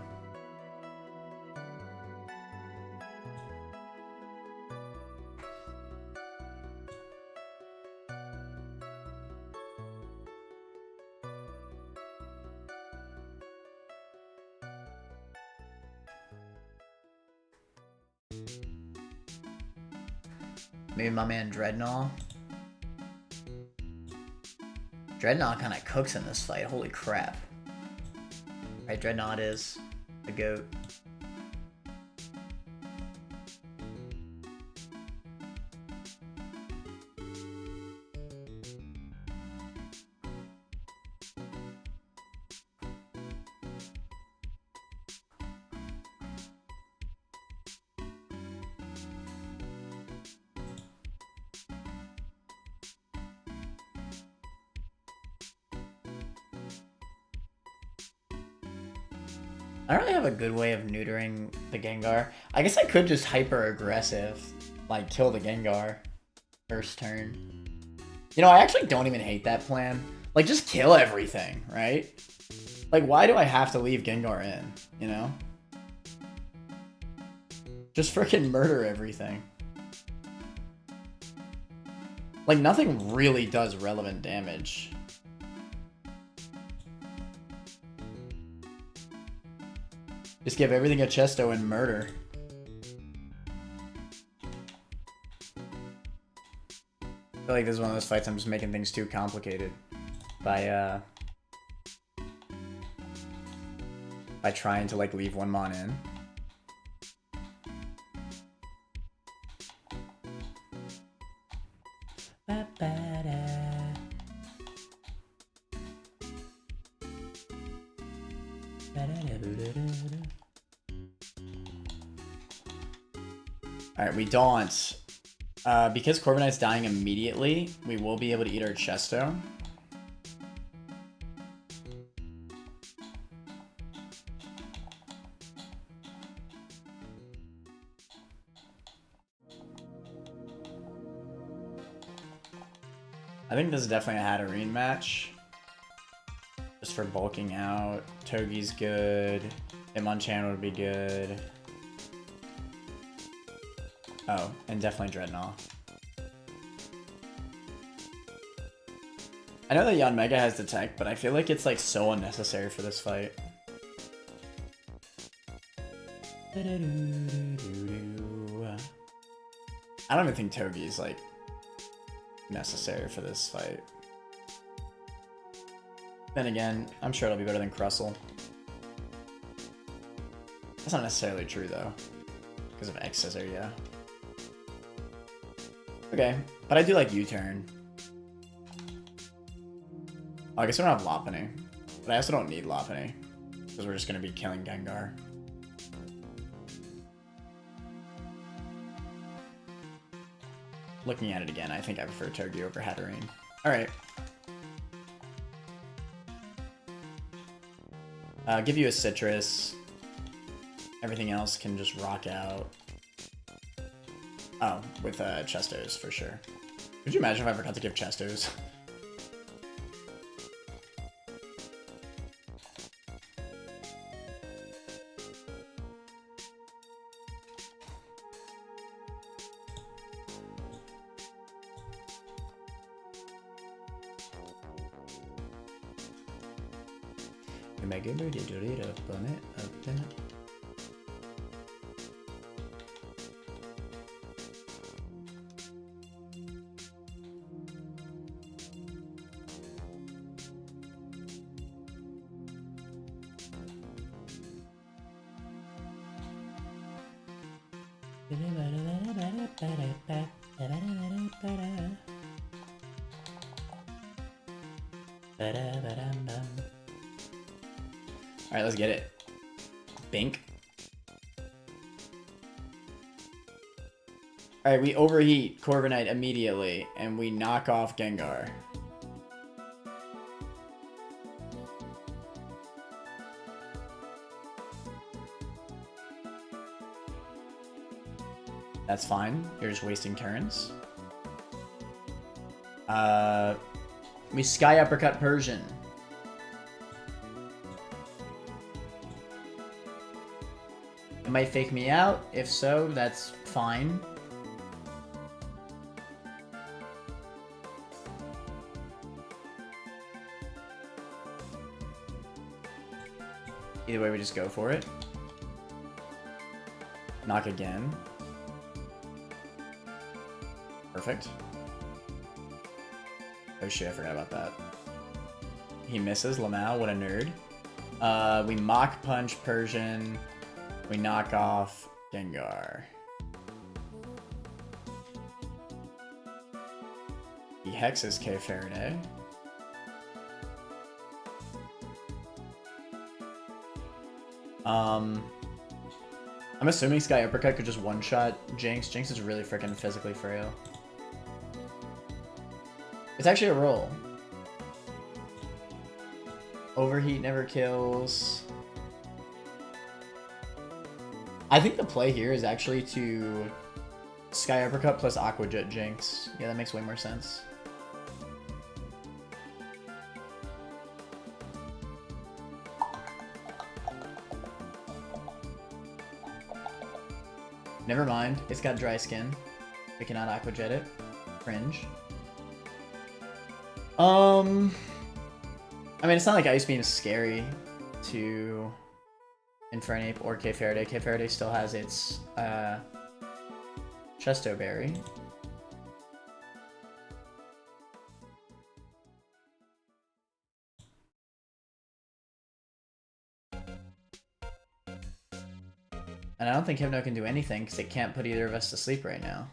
A: Maybe my man Dreadnought. Dreadnought kind of cooks in this fight. Holy crap. Right, Dreadnought is a goat. I don't really have a good way of neutering the Gengar. I guess I could just hyper aggressive, like kill the Gengar first turn. You know, I actually don't even hate that plan. Like, just kill everything, right? Like, why do I have to leave Gengar in, you know? Just freaking murder everything. Like, nothing really does relevant damage. Just give everything a Chesto and murder. I feel like this is one of those fights I'm just making things too complicated by trying to like leave one mon in. Alright, we don't. Because Corviknight's dying immediately, we will be able to eat our Chesto. I think this is definitely a Hatterene match. Just for bulking out. Toge's good. Hitmonchan would be good. Oh, and definitely Dreadnought. I know that Yanmega has Detect, but I feel like it's like so unnecessary for this fight. I don't even think Toge's like necessary for this fight. Then again, I'm sure it'll be better than Crustle. That's not necessarily true though, because of X-Scissor, yeah. Okay, but I do like U-Turn. Oh, I guess we don't have Lopunny, but I also don't need Lopunny, because we're just going to be killing Gengar. Looking at it again, I think I prefer Toge over Hatterene. Alright. Give you a Citrus. Everything else can just rock out. Oh, with Chestos, for sure. Could you imagine if I forgot to give Chestos? Alright, let's get it. Bink. Alright, we overheat Corviknight immediately, and we knock off Gengar. That's fine. You're just wasting turns. We Sky Uppercut Persian. It might fake me out. If so, that's fine. Either way, we just go for it. Knock again. Perfect. Oh shit, I forgot about that. He misses. Lamau, what a nerd. We Mach Punch Persian. We knock off Gengar. He hexes K Faraday. I'm assuming Sky Uppercut could just one-shot Jinx. Jinx is really freaking physically frail. It's actually a roll. Overheat never kills. I think the play here is actually to Sky Uppercut plus Aqua Jet Jinx. Yeah, that makes way more sense. Never mind, it's got dry skin. We cannot Aqua Jet it. Cringe. I mean, it's not like Ice Beam is scary to Infernape or K Faraday. K Faraday still has its Chesto Berry. And I don't think Hypno can do anything because it can't put either of us to sleep right now.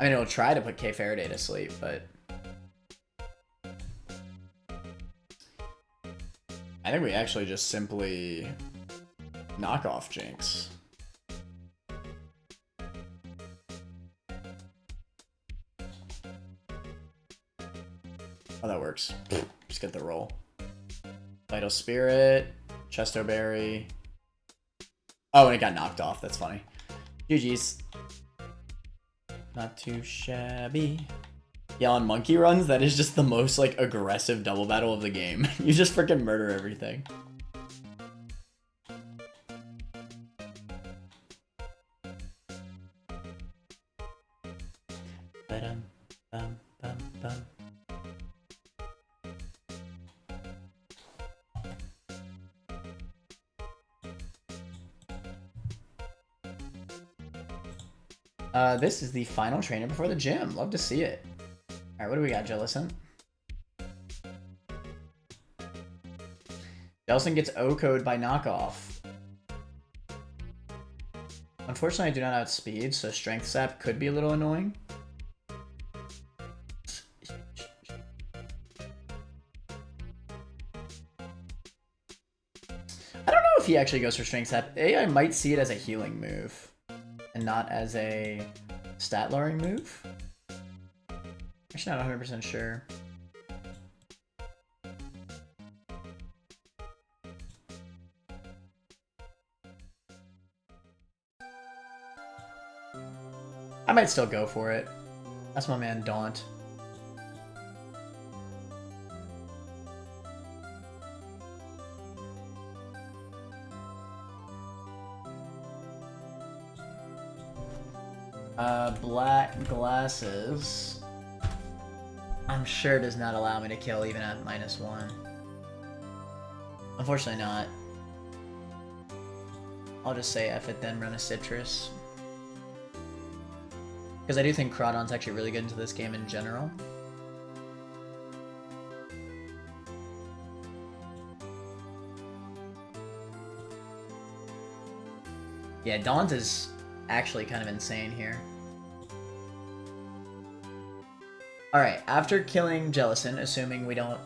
A: I mean, it'll try to put K Faraday to sleep, but I think we actually just simply knock off Jinx. Oh, that works. Just get the roll. Vital Spirit, Chesto Berry. Oh, and it got knocked off. That's funny. GG's. Not too shabby. Yeah, on Monkey Runs, that is just the most, like, aggressive double battle of the game. You just freaking murder everything. This is the final trainer before the gym. Love to see it. Alright, what do we got, Jellicent? Jellicent gets O-code by knockoff. Unfortunately, I do not outspeed, so Strength Sap could be a little annoying. I don't know if he actually goes for Strength Sap. I might see it as a healing move and not as a stat lowering move. Actually, not 100% sure. I might still go for it. That's my man, Daunt. Black glasses. I'm sure does not allow me to kill even at -1. Unfortunately not. I'll just say F it then, run a Citrus. Because I do think Crawdon's actually really good into this game in general. Yeah, Daunt is actually kind of insane here. Alright, after killing Jellicent, assuming we don't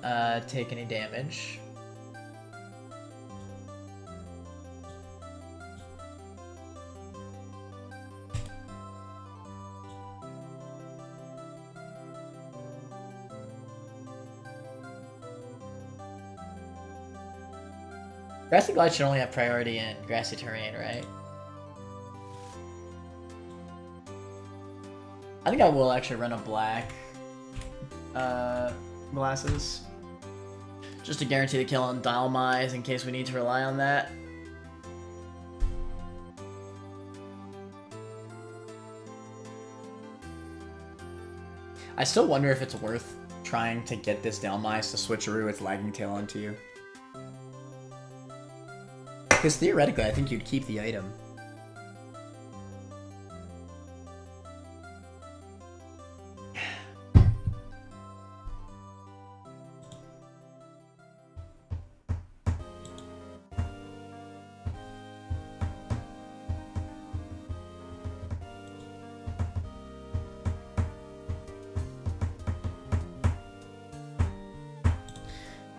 A: take any damage. Grassy Glide should only have priority in grassy terrain, right? I think I will actually run a black glasses. Just to guarantee the kill on Dialmise in case we need to rely on that. I still wonder if it's worth trying to get this Dialmise to switcheroo its Lagging Tail onto you. Because theoretically, I think you'd keep the item.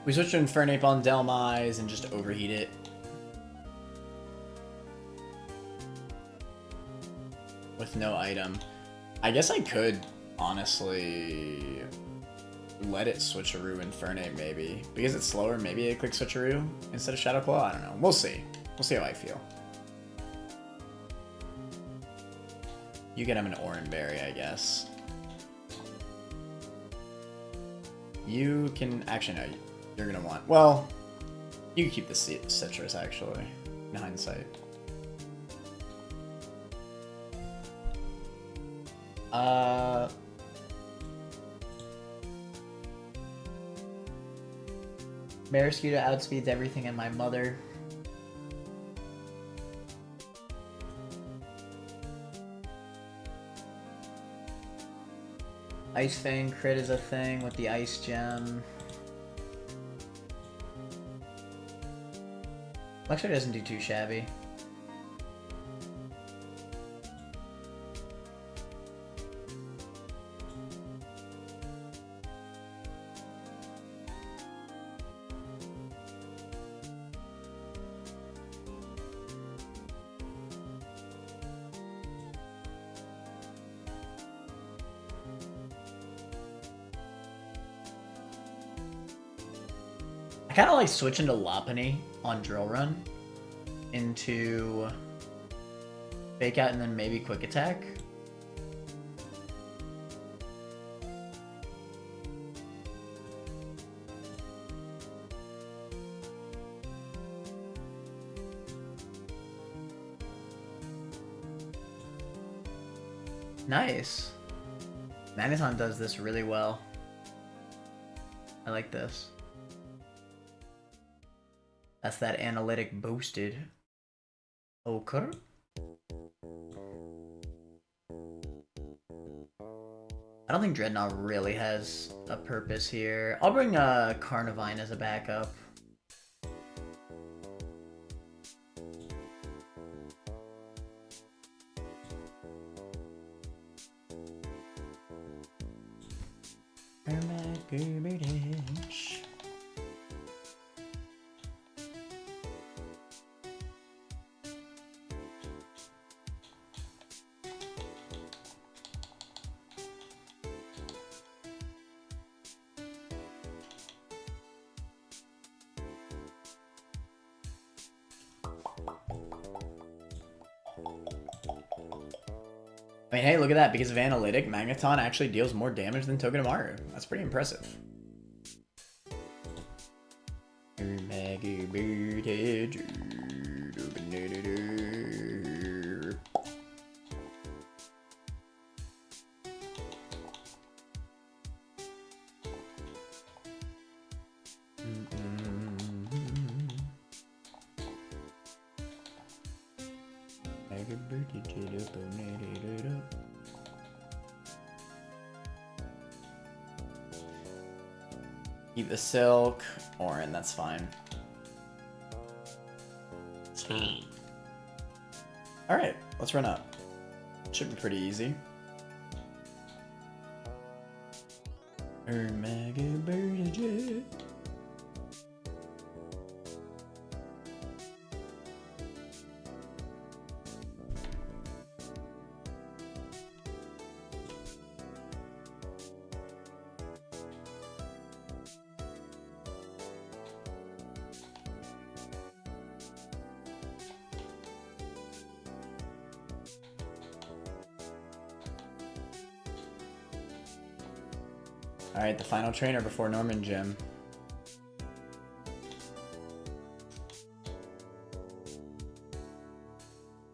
A: We switch to Infernape on Dialmise and just overheat it. With no item. I guess I could, honestly, let it switcheroo Infernape maybe. Because it's slower, maybe it click switcheroo instead of Shadow Claw? I don't know. We'll see. We'll see how I feel. You get him an Oran Berry, I guess. You can... Actually, no. You're going to want... Well, you can keep the citrus, actually, in hindsight. Barraskewda outspeeds everything and my mother. Ice Fang crit is a thing with the Ice Gem. Luxray doesn't do too shabby. I kind of like switching to Lopunny on Drill Run into Fake Out and then maybe Quick Attack. Nice. Magneton does this really well. I like this. That's that analytic boosted. Okay. I don't think Dreadnought really has a purpose here. I'll bring Carnivine as a backup. I mean, hey, look at that. Because of Analytic, Magneton actually deals more damage than Togedemaru. That's pretty impressive. Keep the Silk, Orin, that's fine. Alright, let's run up. Should be pretty easy. Alright, the final trainer before Norman Gym.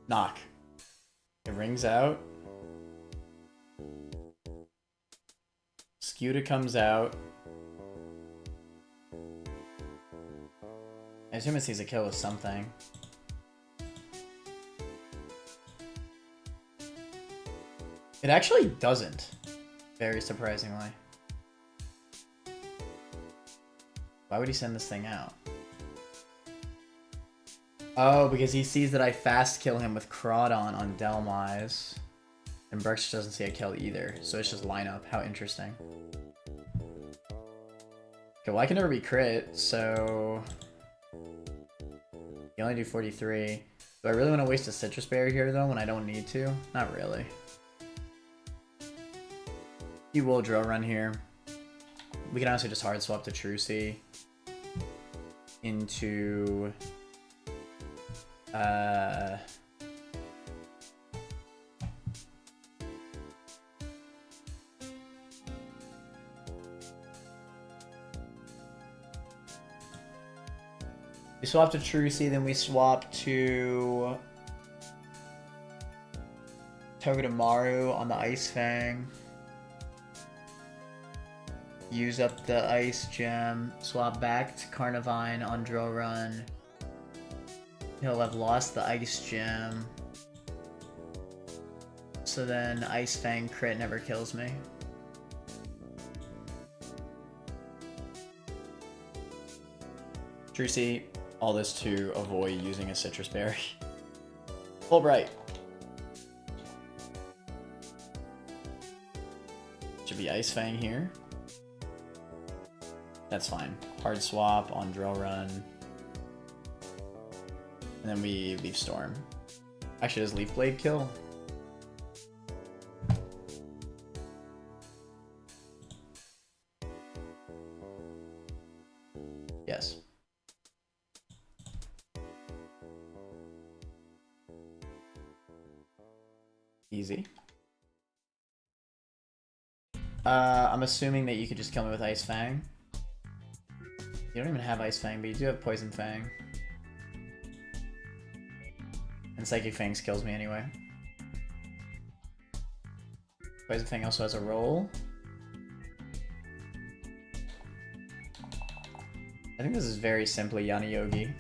A: Knock. It rings out. Skewda comes out. I assume it sees a kill with something. It actually doesn't. Very surprisingly. Why would he send this thing out? Oh, because he sees that I fast kill him with Crawdon on Delmise. And Burks doesn't see a kill either, so it's just lineup. How interesting. Okay, well I can never be crit, so... You only do 43. Do I really want to waste a Citrus Berry here though when I don't need to? Not really. He will Drill Run here. We can honestly just hard swap to Trucy into We swap to Trucy, then we swap to Togedemaru on the Ice Fang. Use up the Ice Gem. Swap back to Carnivine on Drill Run. He'll have lost the Ice Gem. So then Ice Fang crit never kills me. Trucy, all this to avoid using a Citrus Berry. Fulbright. Should be Ice Fang here. That's fine. Hard swap on Drill Run. And then we Leaf Storm. Actually, does Leaf Blade kill? Yes. Easy. I'm assuming that you could just kill me with Ice Fang. You don't even have Ice Fang, but you do have Poison Fang. And Psychic Fangs kills me anyway. Poison Fang also has a roll. I think this is very simply Yana Yogi.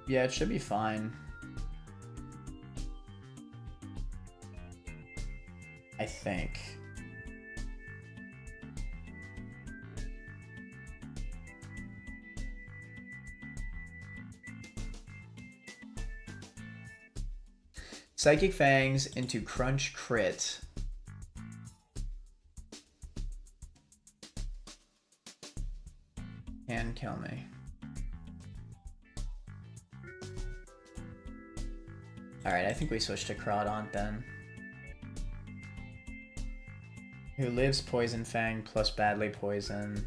A: Yeah, it should be fine. I think. Psychic Fangs into Crunch Crit. Can kill me. Alright, I think we switch to Crawdaunt then. Who lives Poison Fang plus Badly Poison.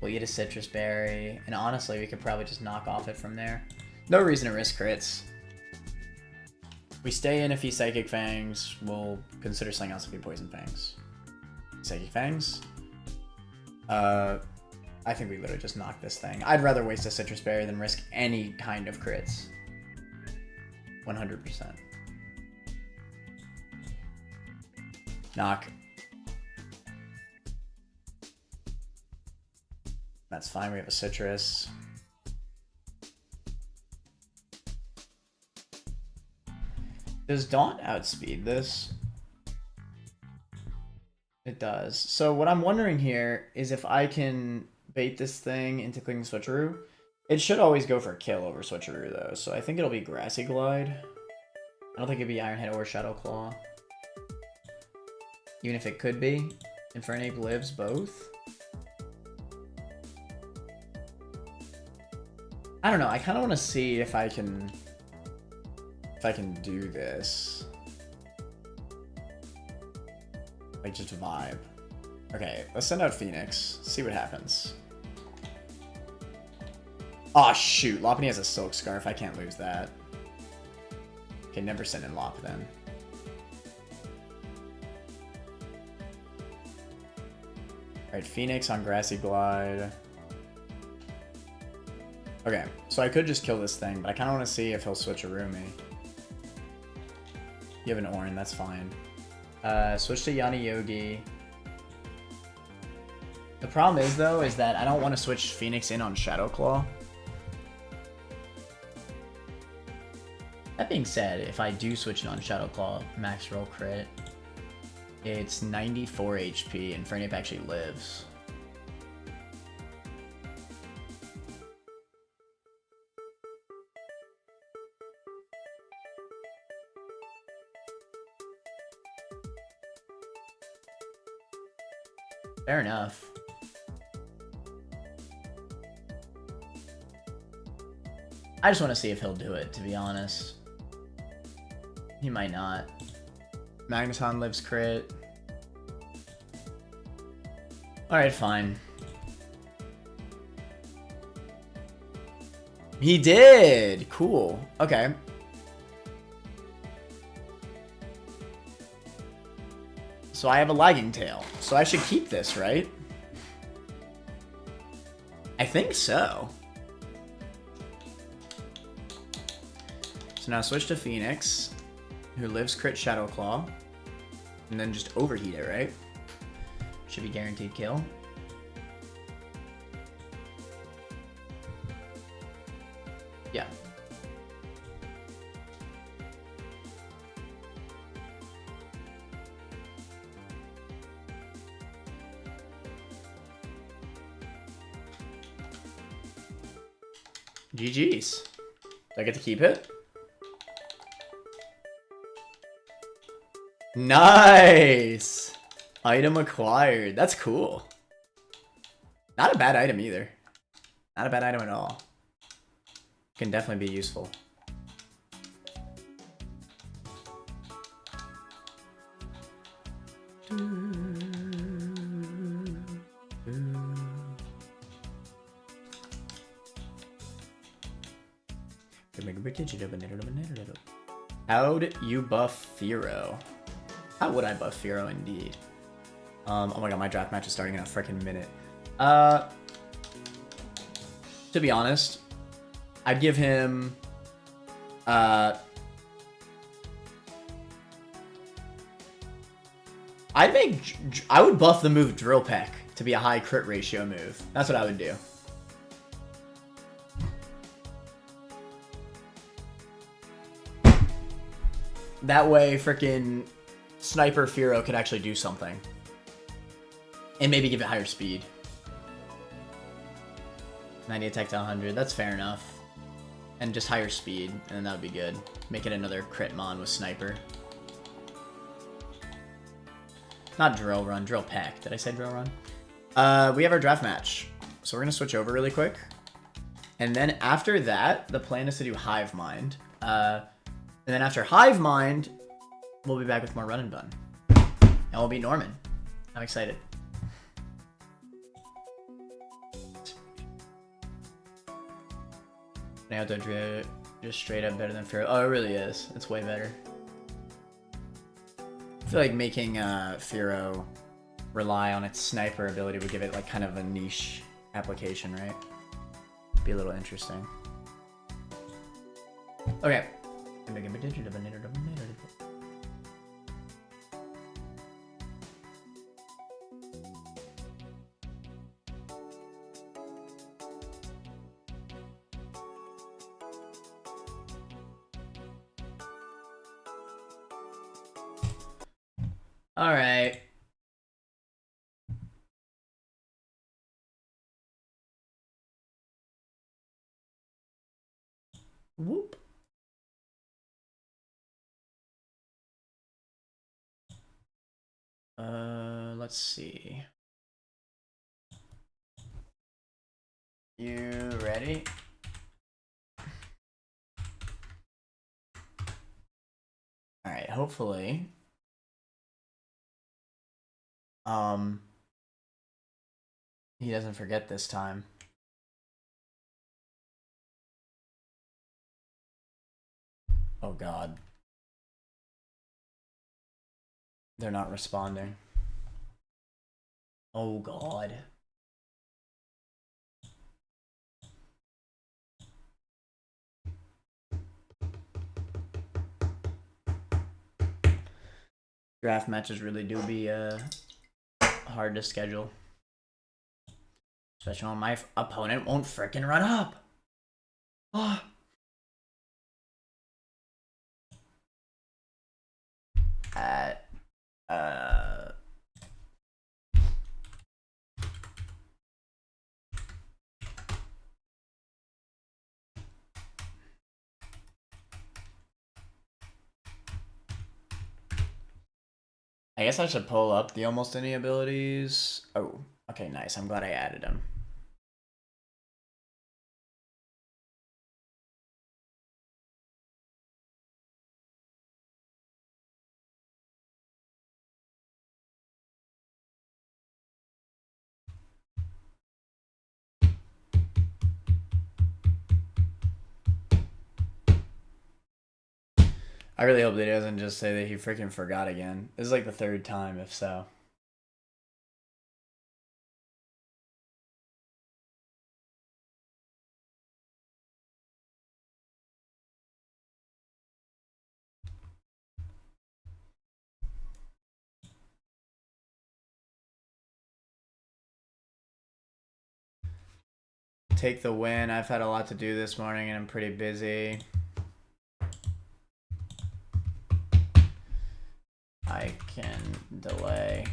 A: We'll eat a Citrus Berry, and honestly, we could probably just knock off it from there. No reason to risk crits. We stay in if he Psychic Fangs, we'll consider something else if he Poison Fangs. Psychic Fangs? I think we literally just knock this thing. I'd rather waste a Citrus Berry than risk any kind of crits. 100%. Knock. That's fine, we have a Citrus. Does Daunt outspeed this? It does. So what I'm wondering here is if I can bait this thing into clicking Switcheroo. It should always go for kill over Switcheroo though, so I think it'll be Grassy Glide. I don't think it'd be Iron Head or Shadow Claw. Even if it could be. Infernape lives both. I don't know, I kinda wanna see if I can do this. Like, just vibe. Okay, let's send out Phoenix. See what happens. Aw, oh, shoot. Lopunny has a Silk Scarf. I can't lose that. Okay, never send in Lop then. Alright, Phoenix on Grassy Glide. Okay, so I could just kill this thing, but I kind of want to see if he'll Switcheroo me. You have an Orin, that's fine. Switch to Yana Yogi. The problem is, though, is that I don't want to switch Phoenix in on Shadow Claw. That being said, if I do switch it on Shadow Claw, max roll crit, it's 94 HP, and Infernape actually lives. Fair enough. I just want to see if he'll do it, to be honest. He might not. Magneton lives crit. Alright, fine. He did! Cool. Okay. So I have a lagging tail. So I should keep this, right? I think so. So now switch to Phoenix, who lives crit Shadow Claw, and then just overheat it, right? Should be guaranteed kill. Yeah. GG's. Do I get to keep it? Nice! Item acquired. That's cool. Not a bad item either. Not a bad item at all. Can definitely be useful. How'd you buff Firo? How would I buff Firo indeed? Oh my god, my draft match is starting in a freaking minute. To be honest, I'd give him I would buff the move Drill Peck to be a high crit ratio move. That's what I would do. That way, frickin' Sniper Firo could actually do something. And maybe give it higher speed. 90 attack to 100, that's fair enough. And just higher speed, and that would be good. Make it another crit mon with Sniper. Not Drill Run, Drill Peck. Did I say Drill Run? We have our draft match. So we're going to switch over really quick. And then after that, the plan is to do Hive Mind. And then after Hive Mind, we'll be back with more Run and Bun. And we'll beat Norman. I'm excited. Naoto just straight up better than Firo. Oh, it really is. It's way better. I feel like making Firo rely on its sniper ability would give it like kind of a niche application, right? Be a little interesting. Okay. All right. Whoop. Let's see. You ready? All right, hopefully. He doesn't forget this time. Oh god. They're not responding. Oh god. Draft matches really do be hard to schedule. Especially when my opponent won't frickin' run up. Oh. I guess I should pull up the almost any abilities. Oh, okay, nice. I'm glad I added them.
B: I really hope that he doesn't just say that he freaking forgot again. This is like the third time, if so. Take the win. I've had a lot to do this morning and I'm pretty busy. I can delay.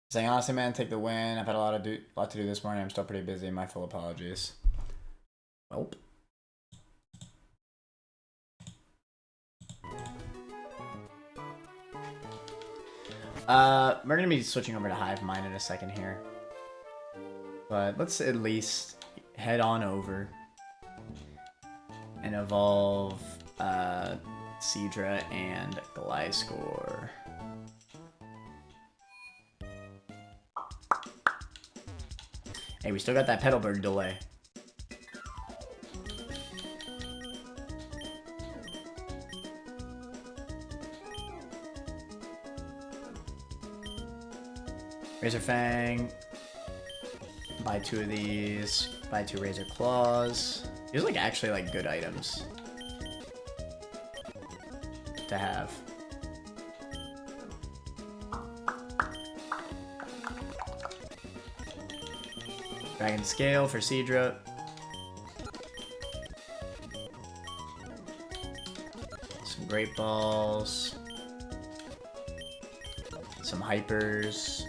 B: Saying honestly, man, take the win. I've had a lot to do this morning. I'm still pretty busy. My full apologies. Welp. We're gonna be switching over to Hive Mind in a second here, but let's at least head on over and evolve Seadra and Gliscor. Hey, we still got that Petalburg delay. Razor Fang. Buy 2 of these. Buy 2 Razor Claws. These are like actually like good items to have. Dragon Scale for Seadra. Some Great Balls. Some Hypers.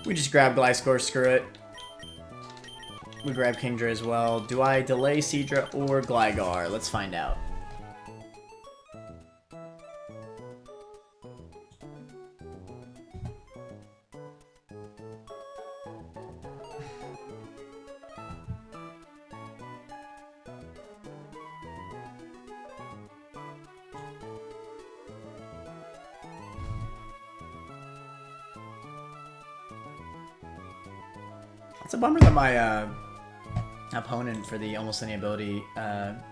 B: We just grab Gliscor, screw it. We grab Kingdra as well. Do I delay Seadra or Gligar? Let's find out. It's a bummer that my opponent for the almost any ability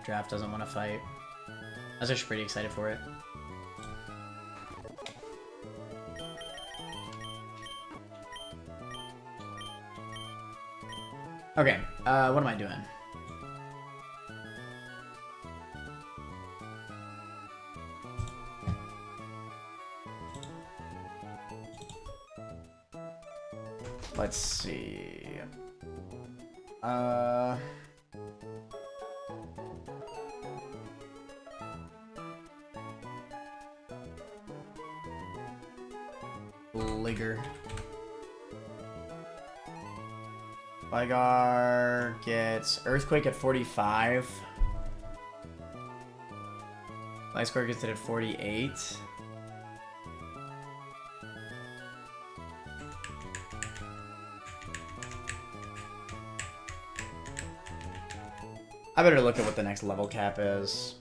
B: draft doesn't want to fight. I was actually pretty excited for it. Okay, what am I doing? Let's see. Ligger. Gligar gets Earthquake at 45. Gliscor gets it at 48. I better look at what the next level cap is.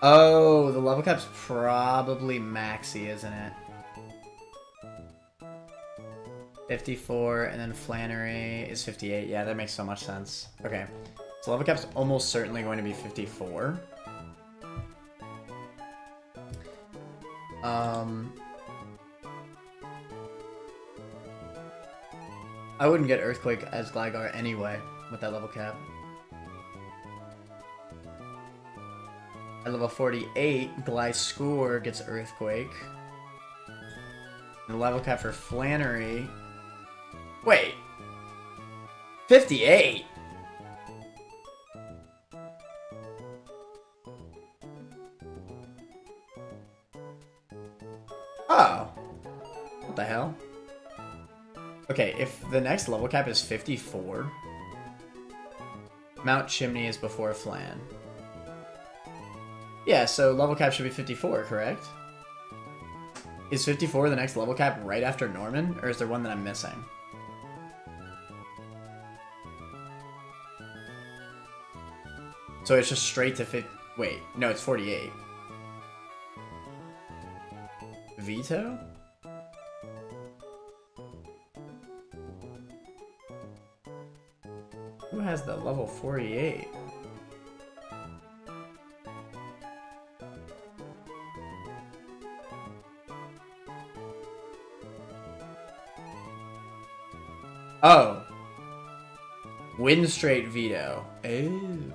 B: Oh, the level cap's probably Maxi, isn't it? 54, and then Flannery is 58. Yeah, that makes so much sense. Okay, so level cap's almost certainly going to be 54. I wouldn't get Earthquake as Gligar anyway with that level cap. At level 48, Gliscor gets Earthquake. And the level cap for Flannery... Wait! 58?! Oh! What the hell? Okay, if the next level cap is 54... Mount Chimney is before Flan. Yeah, so level cap should be 54, correct? Is 54 the next level cap right after Norman, or is there one that I'm missing? So it's just straight to 50... Wait, no, it's 48. Vito? Who has the level 48? Oh. Wind Straight Vito. Oh.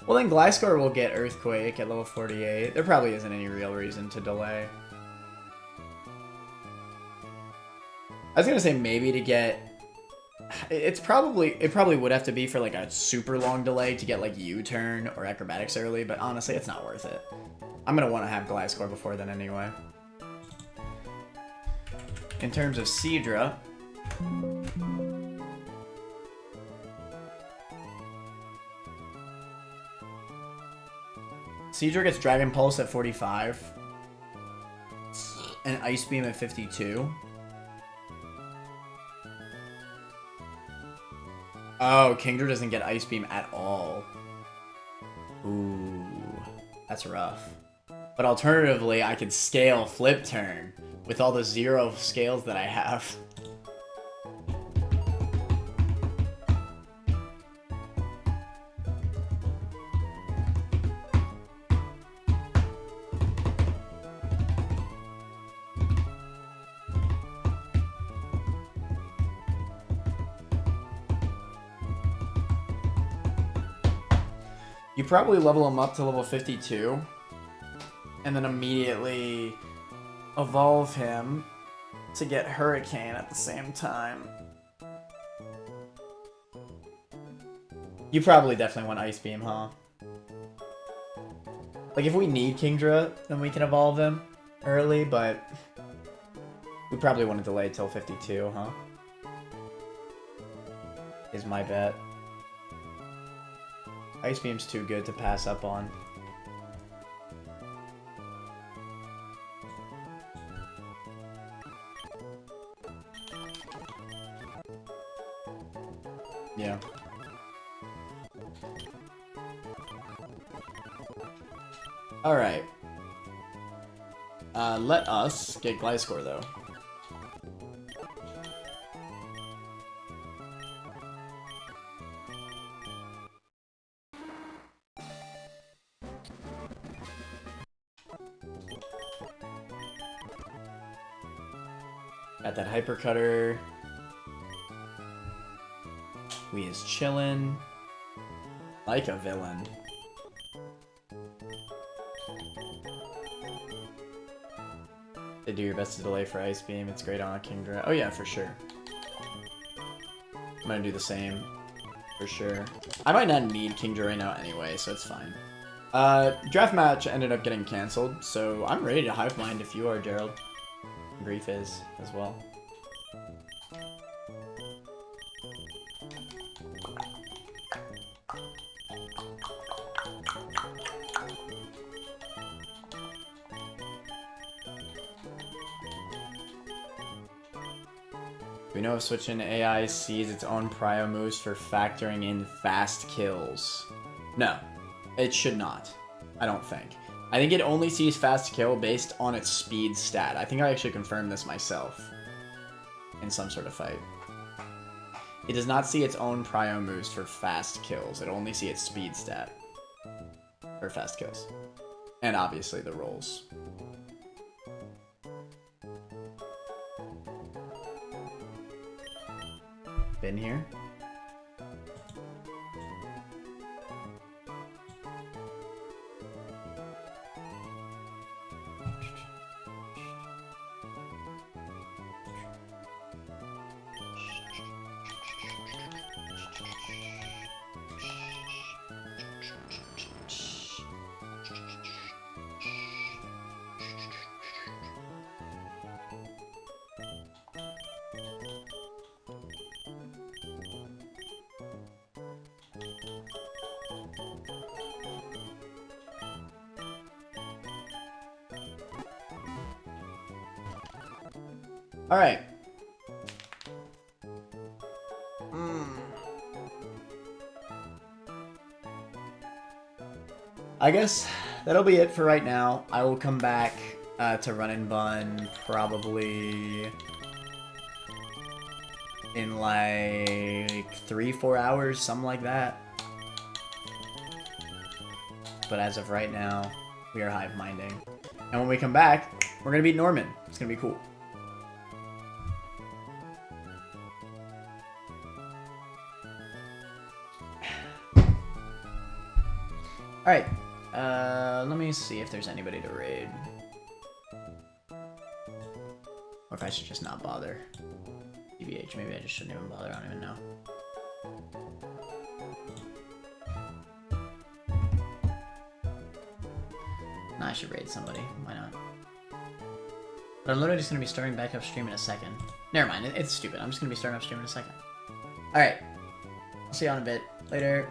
B: Well, then Gliscor will get Earthquake at level 48. There probably isn't any real reason to delay. I was gonna say maybe to get... It probably would have to be for like a super long delay to get like U-turn or Acrobatics early, but honestly, it's not worth it. I'm gonna want to have Gliscor before then anyway. In terms of Seadra, Seadra gets Dragon Pulse at 45 and Ice Beam at 52. Oh, Kingdra doesn't get Ice Beam at all. Ooh, that's rough. But alternatively, I could scale Flip Turn with all the 0 scales that I have. You probably level him up to level 52, and then immediately evolve him to get Hurricane at the same time. You probably definitely want Ice Beam, huh? Like, if we need Kingdra, then we can evolve him early, but we probably want to delay till 52, huh? Is my bet. Ice Beam's too good to pass up on. Yeah. Alright. Let us get Gliscor, though. Got that Hyper Cutter. We is chillin'. Like a villain. They do your best to delay for Ice Beam. It's great on a Kingdra. Oh yeah, for sure. I'm gonna do the same. For sure. I might not need Kingdra right now anyway, so it's fine. Draft match ended up getting cancelled, so I'm ready to Hive Mind if you are, Gerald. Grief is as well. We know if switching AI sees its own prio moves for factoring in fast kills. No, it should not. I don't think. I think it only sees fast kill based on its speed stat. I think I actually confirmed this myself in some sort of fight. It does not see its own prio moves for fast kills. It only sees its speed stat for fast kills. And obviously the rolls. Been here? All right. I guess that'll be it for right now. I will come back to Run and Bun probably in like 3-4 hours, something like that. But as of right now, we are hive minding. And when we come back, we're gonna beat Norman. It's gonna be cool. Alright, let me see if there's anybody to raid. Or if I should just not bother. TBH, maybe I just shouldn't even bother, I don't even know. Nah, I should raid somebody, why not? But I'm literally just gonna be starting back up stream in a second. Never mind, it's stupid, I'm just gonna be starting up stream in a second. Alright, I'll see you on a bit. Later.